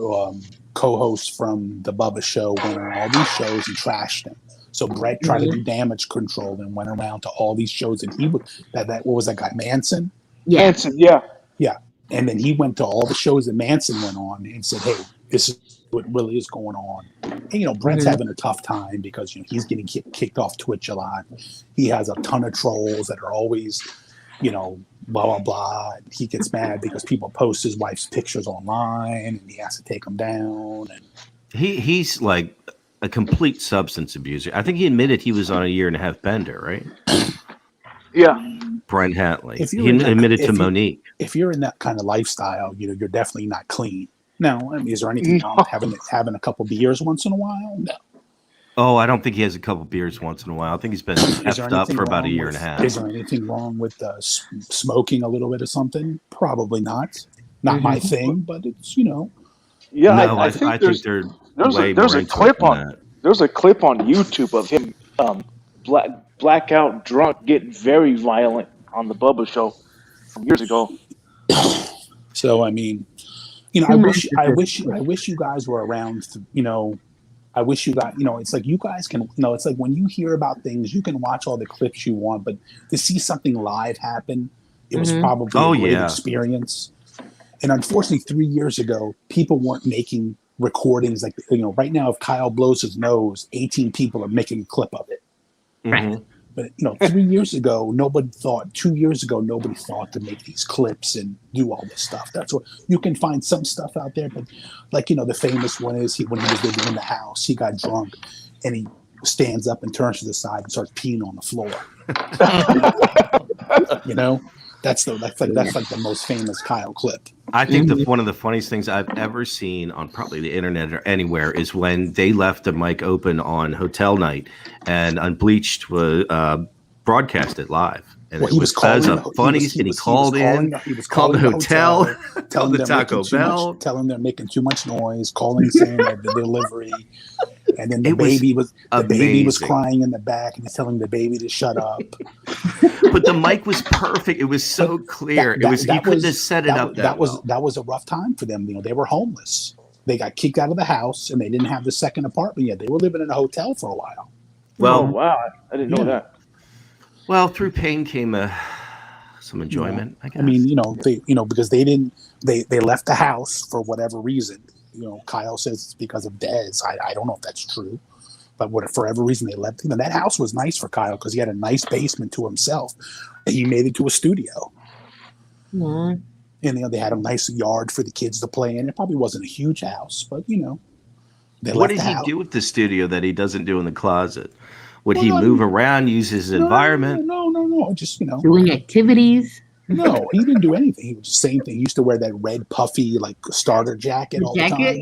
from the Bubba Show went on all these shows and trashed him. So Brett tried to do damage control and went around to all these shows, and he would what was that guy, Manson? Yeah. Manson, yeah. And then he went to all the shows that Manson went on and said, "Hey, this is what really is going on." And, you know, Brett's having a tough time because, you know, he's getting kicked off Twitch a lot. He has a ton of trolls that are always, you know, blah blah blah. He gets mad because people post his wife's pictures online, and he has to take them down. And he's like a complete substance abuser. I think he admitted he was on a 1.5-year bender, right? Yeah. Brent Hatley. He admitted to Monique. If you're in that kind of lifestyle, you know, you're definitely not clean. Now, I mean, is there anything wrong with having a couple beers once in a while? No. Oh, I don't think he has a couple beers once in a while. I think he's been effed up for about 1.5 years. Is there anything wrong with smoking a little bit of something? Probably not. Not my thing, but it's, you know. Yeah, no, I think there's a clip on YouTube of him blackout drunk getting very violent on the Bubba Show from years ago. So I mean, you know, I wish you guys were around to, you know. I wish you guys, you know, it's like you guys can, you know, it's like when you hear about things, you can watch all the clips you want, but to see something live happen, it was probably a great experience. And unfortunately, 3 years ago, people weren't making recordings like, you know, right now, if Kyle blows his nose, 18 people are making a clip of it. Right. But, you know, 3 years ago, 2 years ago, nobody thought to make these clips and do all this stuff. That's what you can find some stuff out there. But like, you know, the famous one is when he was living in the house, he got drunk and he stands up and turns to the side and starts peeing on the floor. You know, that's like the most famous Kyle clip. I think one of the funniest things I've ever seen on probably the internet or anywhere is when they left the mic open on Hotel Night and Unbleached was broadcast it live. And it was because of funnies, and he called the hotel, telling the Taco Bell, telling them making too much noise, calling saying that the delivery, and then the baby was crying in the back, and he's telling the baby to shut up. But the mic was perfect; it was so clear. He couldn't have set it up. That was a rough time for them. You know, they were homeless. They got kicked out of the house, and they didn't have the second apartment yet. They were living in a hotel for a while. Well, wow, I didn't know that. Well, through pain came a some enjoyment, I guess. I mean, because they left the house for whatever reason. Kyle says it's because of Dez. I don't know if that's true, but for whatever reason they left. That house was nice for Kyle because he had a nice basement to himself. He made it to a studio. Aw. And they had a nice yard for the kids to play in. It probably wasn't a huge house, but they What left did the he house. do with the studio that he doesn't do in the closet? Would Well, he no, move around, use his environment? No. Just Doing activities. no, he didn't do anything. He was the same thing. He used to wear that red puffy starter jacket all the time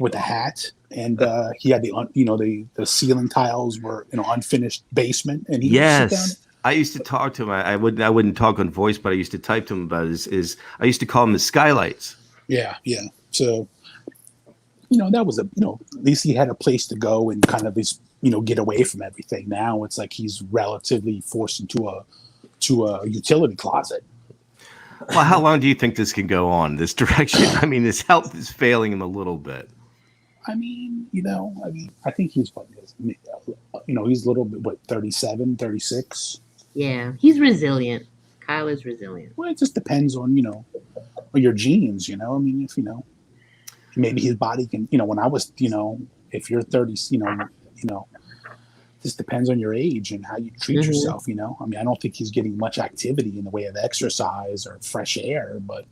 with a hat, and he had the ceiling tiles were unfinished basement, and he would sit down. Yes. I used to talk to him. I wouldn't talk on voice, but I used to type to him about his I used to call him the skylights. Yeah. So, that was at least he had a place to go and kind of get away from everything. Now it's like he's relatively forced into a utility closet. Well, how long do you think this can go on, this direction? I mean, his health is failing him a little bit. I mean, I think he's he's a little bit, 37, 36. Yeah, he's resilient. Kyle is resilient. Well, it just depends on, on your genes, I mean, if, maybe his body can, when I was, if you're 30, just depends on your age and how you treat yourself, I mean, I don't think he's getting much activity in the way of exercise or fresh air, but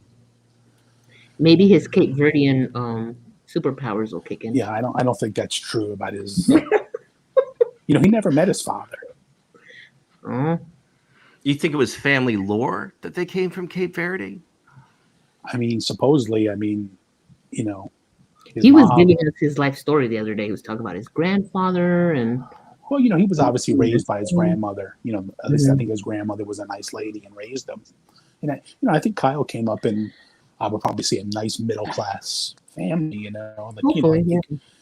Maybe his Cape Verdean superpowers will kick in. yeah, I don't think that's true about his, he never met his father. Oh, You think it was family lore that they came from Cape Verde? I mean, supposedly, his he was mom- giving us his life story the other day. He was talking about his grandfather and Well, he was obviously raised by his grandmother. At least I think his grandmother was a nice lady and raised him. And I think Kyle came up in, I would probably say, a nice middle class family. hopefully, yeah.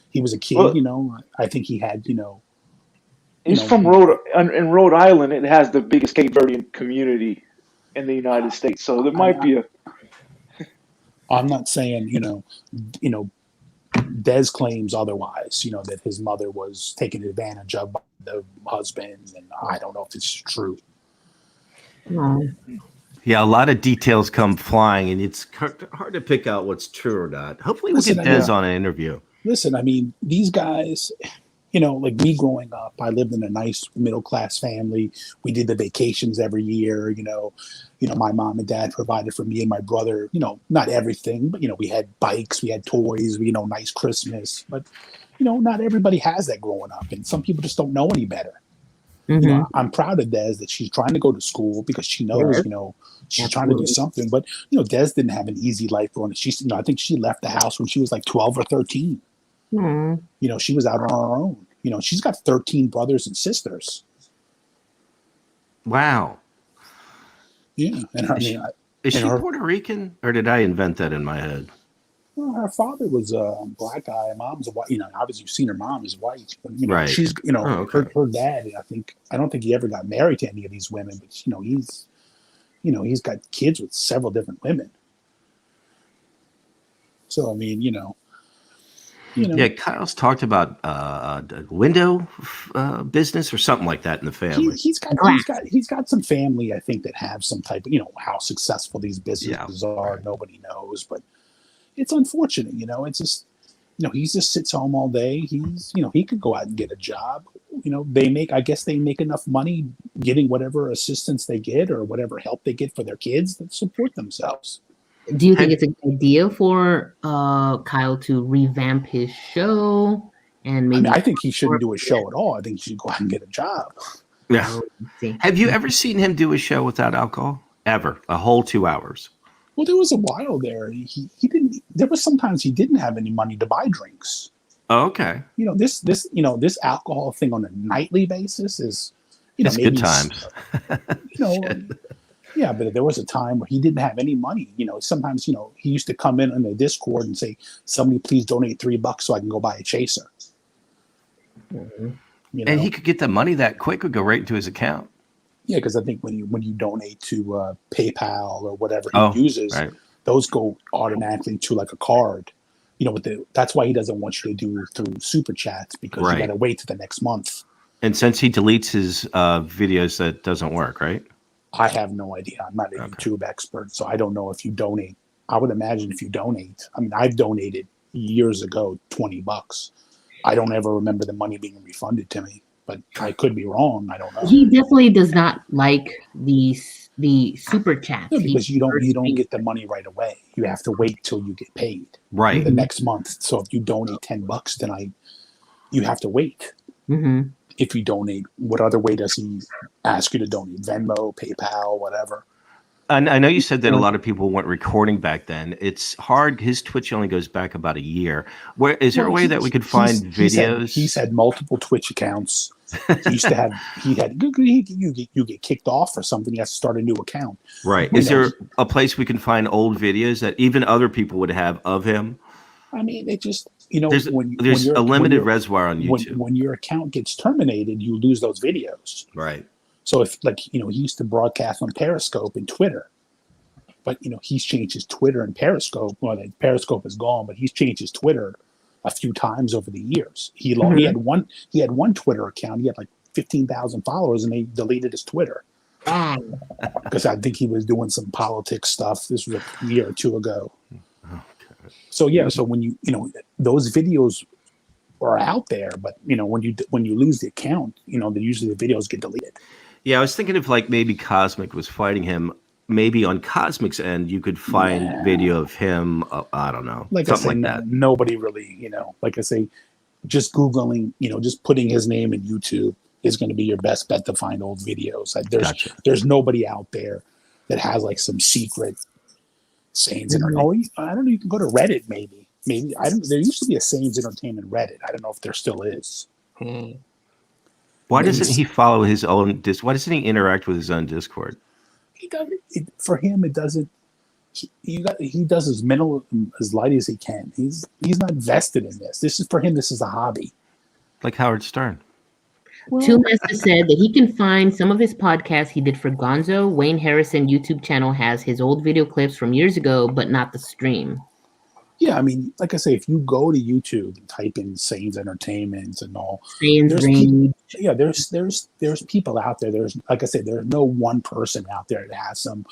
He was a kid. Well- I think he had. He's from Rhode Island. It has the biggest Cape Verdean community in the United States. So there might be a. I'm not saying Des claims otherwise. That his mother was taken advantage of by the husband, and I don't know if it's true. Oh. Yeah, a lot of details come flying, and it's hard to pick out what's true or not. Hopefully, we'll Listen, get Des on an interview. Listen, I mean, these guys, like me growing up, I lived in a nice middle class family. We did the vacations every year. My mom and dad provided for me and my brother. Not everything, but we had bikes, we had toys, nice Christmas. But not everybody has that growing up, and some people just don't know any better. Mhm. I'm proud of Des that she's trying to go to school because she knows, Yes. she's trying to do Absolutely. something. But Des didn't have an easy life growing up. She's, I think she left the house when she was like 12 or 13. Aw. She was out on her own. She's got 13 brothers and sisters. Wow. Yeah, and I mean, Is she And her- Puerto Rican, or did I invent that in my head? her father was a black guy. Mom's a white. Obviously you've seen her mom is white, but Right. she's Oh, okay. her dad. I don't think he ever got married to any of these women, but he's got kids with several different women. So I mean, Yeah, Kyle's talked about the window business or something like that in the family. he's got some family, I think, that have some type of how successful these businesses are. Nobody knows, but it's unfortunate. It's just he just sits home all day. He could go out and get a job. I guess they make enough money getting whatever assistance they get or whatever help they get for their kids that support themselves. Do you think it's a good idea for Kyle to revamp his show and maybe? I think he shouldn't do a show at all. I think he should go out and get a job. Yeah. See. Have you ever seen him do a show without alcohol? Ever? A whole 2 hours? Well, there was a while there. He didn't. There was sometimes he didn't have any money to buy drinks. Oh, okay. This alcohol thing on a nightly basis is It's maybe good times. Yeah, but there was a time where he didn't have any money. Sometimes he used to come in on the Discord and say, "Somebody please donate $3 so I can go buy a chaser." Mhm. And he could get the money that quick, would go right into his account. Yeah, because I think when you donate to PayPal or whatever he uses, Right. those go automatically to like a card. That's why he doesn't want you to do through super chats because Right. you got to wait to the next month. And since he deletes his videos, that doesn't work, right? I have no idea. I'm not a YouTube expert, so I don't know if you donate. I would imagine if you donate. I mean, I've donated years ago, $20. I don't ever remember the money being refunded to me, but I could be wrong. I don't know. He definitely does not like the super chats. Yeah, because you don't get the money right away. You have to wait till you get paid Right. the next month. So if you donate $10 tonight, you have to wait. Mm-hmm. If you donate, what other way does he ask you to donate? Venmo, PayPal, whatever. And I know you said that a lot of people weren't recording back then. It's hard. His Twitch only goes back about a year. Where is there a way that we could find videos? He's had multiple Twitch accounts. He used to have. You get kicked off or something. You have to start a new account. Right. Is there a place we can find old videos that even other people would have of him? I mean, it just there's a limited reservoir on YouTube. When your account gets terminated, you lose those videos. Right. So if he used to broadcast on Periscope and Twitter, but he's changed his Twitter and Periscope. Well, Periscope is gone, but he's changed his Twitter a few times over the years. He had one Twitter account. He had like 15,000 followers, and they deleted his Twitter because I think he was doing some politics stuff. This was a year or two ago. So so when those videos are out there, but when you lose the account, usually the videos get deleted. Yeah, I was thinking if like maybe Cosmic was fighting him. Maybe on Cosmic's end, you could find video of him. I don't know, something like that. Nobody really, like I say, just Googling, just putting his name in YouTube is going to be your best bet to find old videos. Like there's nobody out there that has like some secret SaiyanZ Entertainment. I don't know. You can go to Reddit, maybe. I don't. There used to be a SaiyanZ Entertainment Reddit. I don't know if there still is. Why doesn't he follow his own Why doesn't he interact with his own Discord? He doesn't. For him, it doesn't. He does as light as he can. He's not vested in this. This is for him. This is a hobby. Like Howard Stern. Two Master said that he can find some of his podcasts he did for Gonzo. Wayne Harrison YouTube channel has his old video clips from years ago, but not the stream. Yeah, I mean, like I say, if you go to YouTube and type in SaiyanZ Entertainment and all, there's people out there. There's, like I said, there's no one person out there that has some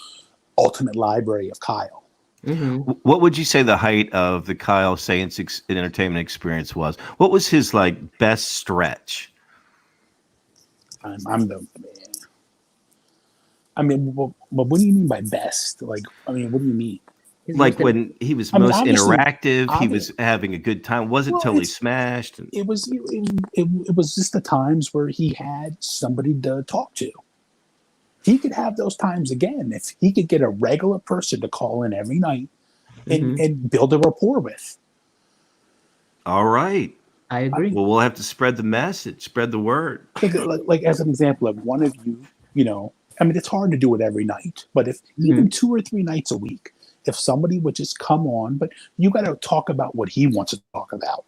ultimate library of Kyle. Mm-hmm. What would you say the height of the Kyle SaiyanZ Entertainment experience was? What was his like best stretch? I'm the man. I mean, what do you mean by best? Like, I mean, what do you mean? Like when he was most interactive, he was having a good time. Wasn't totally smashed. It was just the times where he had somebody to talk to. He could have those times again if he could get a regular person to call in every night and build a rapport with. All right. I agree. Well, we'll have to spread the message, spread the word. Like as an example of one of you, I mean, it's hard to do it every night, but if even 2 or 3 nights a week, if somebody would just come on, but you got to talk about what he wants to talk about.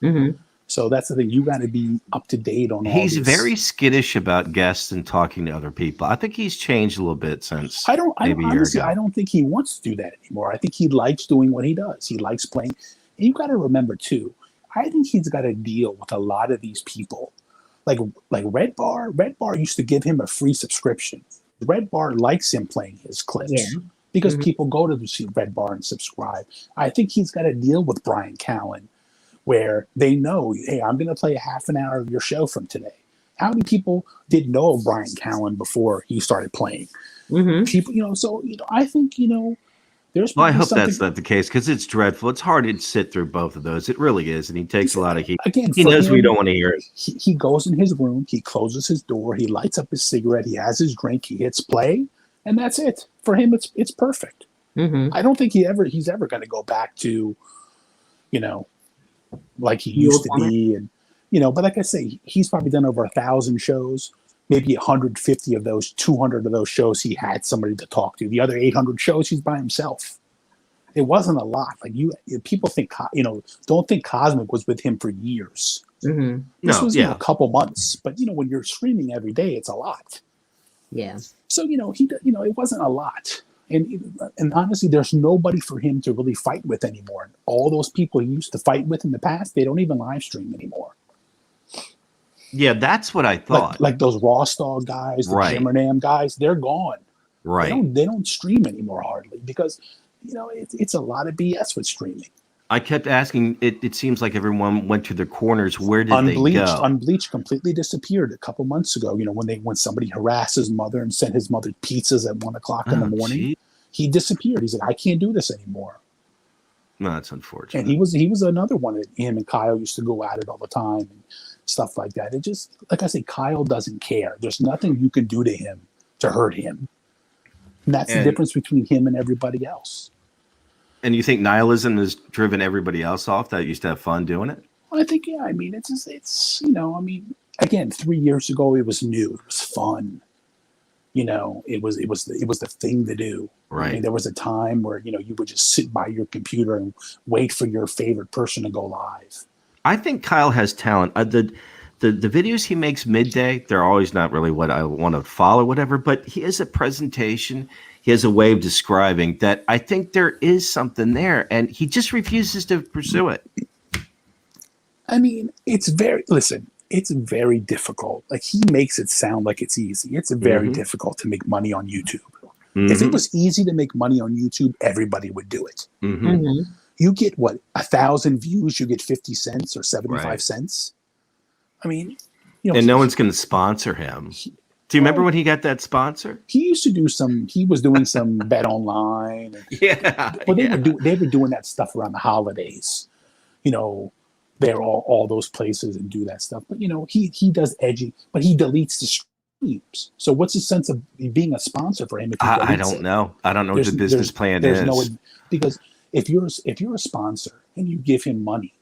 Mm-hmm. So that's the thing. You got to be up to date on all He's this. very skittish about guests and talking to other people. I think he's changed a little bit since maybe a year ago. I don't think he wants to do that anymore. I think he likes doing what he does. He likes playing. And you got to remember, too, I think he's got to deal with a lot of these people. Like Red Bar. Red Bar used to give him a free subscription. Red Bar likes him playing his clips. Yeah. Because people go to see Red Bar and subscribe. I think he's got to deal with Brian Callen, where they know, hey, I'm going to play a half an hour of your show from today. How many people didn't know of Brian Callen before he started playing? People, I think, there's. Well, I hope that's not the case because it's dreadful. It's hard to sit through both of those. It really is, and he takes a lot of heat. Again, he knows we don't want to hear it. He goes in his room, he closes his door, he lights up his cigarette, he has his drink, he hits play. And that's it. For him, it's perfect. Mm-hmm. I don't think he's ever going to go back to, like he used to be. And, but like I say, he's probably done over 1,000 shows. Maybe 150 of those, 200 of those shows, he had somebody to talk to. The other 800 shows, he's by himself. It wasn't a lot. Like people think, don't think Cosmic was with him for years. Mm-hmm. This was a couple months. But, when you're streaming every day, it's a lot. Yeah. So, it wasn't a lot. And honestly, there's nobody for him to really fight with anymore. All those people he used to fight with in the past, they don't even live stream anymore. Yeah, that's what I thought. Like those Raw Star guys, the Jimmernam guys, they're gone. Right. They don't stream anymore hardly because it's a lot of BS with streaming. I kept asking. It seems like everyone went to their corners. Where did they go? Unbleached completely disappeared a couple months ago. When somebody harassed his mother and sent his mother pizzas at 1:00 in the morning, geez. he disappeared. He's like, I can't do this anymore. No, that's unfortunate. And he was another one that him and Kyle used to go at it all the time and stuff like that. It just, like I say, Kyle doesn't care. There's nothing you can do to him to hurt him. And that's the difference between him and everybody else. And you think nihilism has driven everybody else off that used to have fun doing it? Well, I think, yeah. I mean, it's again, 3 years ago, it was new. It was fun. It was the thing to do. Right. I mean, there was a time where, you would just sit by your computer and wait for your favorite person to go live. I think Kyle has talent. The videos he makes midday, they're always not really what I want to follow, whatever, but he has a presentation. He has a way of describing that I think there is something there, and he just refuses to pursue it. I mean, it's very difficult. Like, he makes it sound like it's easy. It's very difficult to make money on YouTube. Mm-hmm. If it was easy to make money on YouTube, everybody would do it. Mm-hmm. Mm-hmm. You get 1,000 views, you get 50 cents or 75 cents. I mean, and no one's going to sponsor him. Do you remember when he got that sponsor? He used to do he was doing some bet online. Well, they were doing that stuff around the holidays. They're all those places and do that stuff. But, he does edgy, but he deletes the streams. So what's the sense of being a sponsor for him? If I don't know. I don't know what the business plan is. Because if you're a sponsor and you give him money,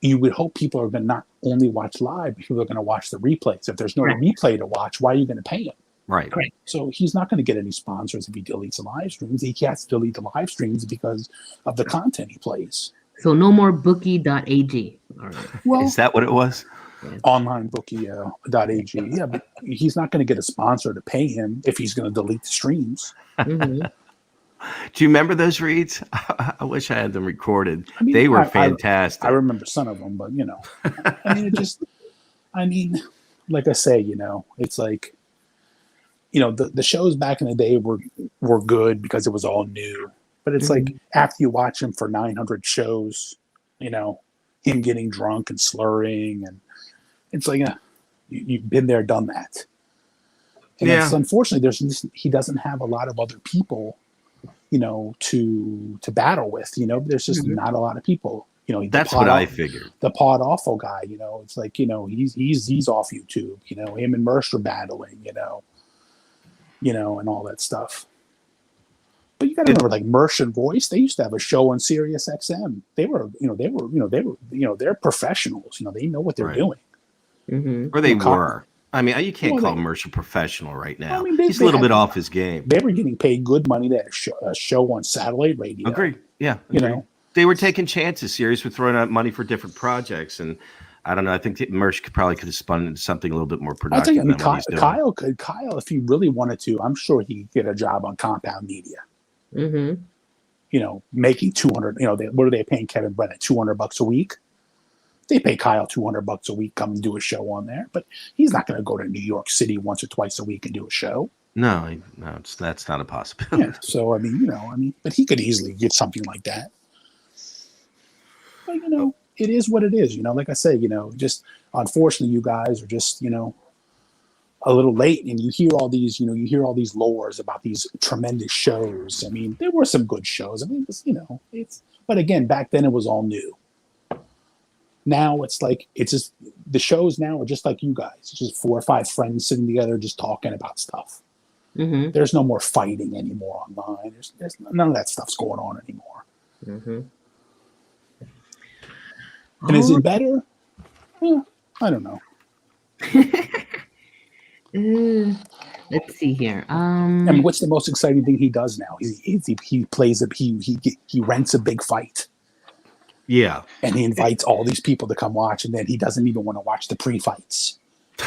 you would hope people are going to not only watch live, but people are going to watch the replays. If there's no replay to watch, why are you going to pay him? Right. So he's not going to get any sponsors if he deletes the live streams. He has to delete the live streams because of the content he plays. So no more bookie.ag. Right. Well, is that what it was? Onlinebookie.ag. Yeah, but he's not going to get a sponsor to pay him if he's going to delete the streams. Mm-hmm. Do you remember those reads? I wish I had them recorded. I mean, they were fantastic. I remember some of them, but like I say, it's like, the shows back in the day were good because it was all new. But it's like after you watch him for 900 shows, him getting drunk and slurring, and it's like you've been there, done that. And it's, unfortunately, he doesn't have a lot of other people, to battle with. There's just not a lot of people. That's what I figured. The Pod Awful guy, it's like he's off YouTube. Him and Mercer battling, and all that stuff. But you got to remember, like Mersh and Voice, they used to have a show on Sirius XM. They're professionals. They know what they're doing. Mm-hmm. Or they were. I mean, you can't call Mersh a professional right now. He's a little bit off his game. They were getting paid good money to have a show on satellite radio. Agree. Yeah. They were taking chances. Sirius were throwing out money for different projects, and I don't know. I think Mersh could have spun into something a little bit more productive. Kyle, if he really wanted to, I'm sure he could get a job on Compound Media. Mm-hmm. Making 200. What are they paying Kevin Brennan? $200 a week. They pay Kyle $200 a week, come and do a show on there. But he's not going to go to New York City once or twice a week and do a show. No, that's not a possibility. Yeah. So but he could easily get something like that. But it is what it is. Like I say, just unfortunately, you guys are just a little late, and you hear all these lores about these tremendous shows. I mean, there were some good shows. I mean, but again, back then it was all new. Now it's like, it's just, the shows now are just like you guys. It's just 4 or 5 friends sitting together just talking about stuff. Mm-hmm. There's no more fighting anymore online. There's none of that stuff's going on anymore. Mm-hmm. And is it better? Yeah, I don't know. Let's see here. I mean, what's the most exciting thing he does now? He plays he rents a big fight. Yeah, and he invites all these people to come watch, and then he doesn't even want to watch the pre-fights,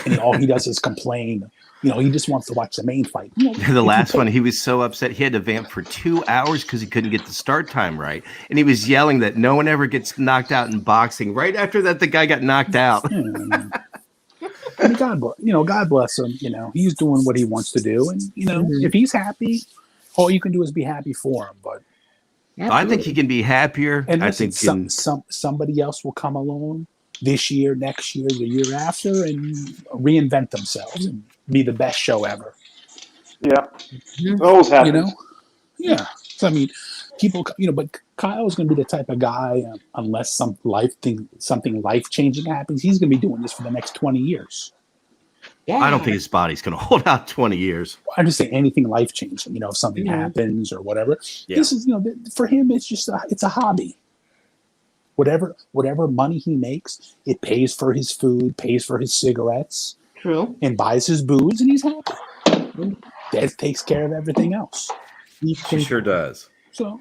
and all he does is complain. He just wants to watch the main fight. The last one, he was so upset he had to vamp for 2 hours because he couldn't get the start time right, and he was yelling that no one ever gets knocked out in boxing. Right after that, the guy got knocked out. I mean, God bless him. He's doing what he wants to do, and Mhm. if he's happy, all you can do is be happy for him. But I think he can be happier. and I listen, think somebody else will come along this year, next year, the year after, and reinvent themselves and be the best show ever. Yeah, Mhm. it always You happens. know, yeah. So I mean, people, but Kyle's going to be the type of guy, unless something life changing happens, he's going to be doing this for the next 20 years. Yeah. I don't think his body's going to hold out 20 years. I'm just saying anything life changing. If something Mhm. happens or whatever. Yeah. This is, for him, it's just it's a hobby. Whatever money he makes, it pays for his food, pays for his cigarettes, True. and buys his booze, and he's happy. That takes care of everything else. She sure does. So,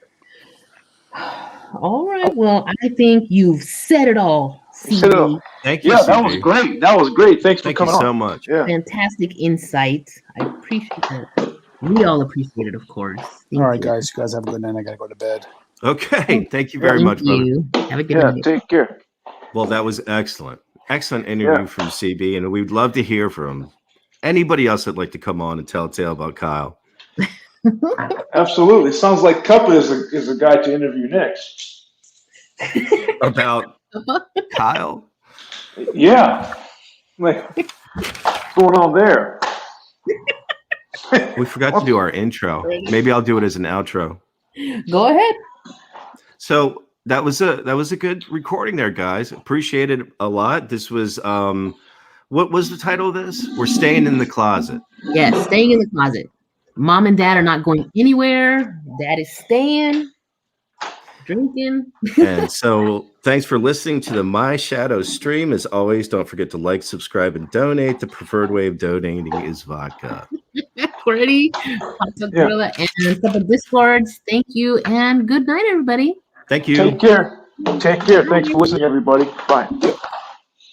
All right. Well, I think you've said it all, You said it all. CB. Thank you, Yeah, that was CB. great. That was great. Thanks for Thank you coming so on. much. Yeah. Fantastic insight. I appreciate it. We all appreciate it, of course. Thank all right, you. guys. You guys have a good night. I got to go to bed. Okay. Thank you very Thank much, brother. you. Have a good Yeah. night. Take care. Well, that was excellent. Excellent interview Yeah. from CB. And we'd love to hear from anybody else that'd like to come on and tell a tale about Kyle. Absolutely. Sounds like Cuppa is a guy to interview next. About Kyle? Yeah. Like, what's going on there? We forgot to do our intro. Maybe I'll do it as an outro. Go ahead. So that was a good recording there, guys. Appreciate it a lot. This was what was the title of this? We're staying in the closet. Yes, staying in the closet. Mom and dad are not going anywhere. Dad is staying, drinking. And so thanks for listening to the My Shadow stream. As always, don't forget to like, subscribe, and donate. The preferred way of donating is vodka. Pretty. Papa Gorilla and Papa Discords. Thank you and good night, everybody. Thank you. Take care. Take care. Thanks for listening, everybody. Bye.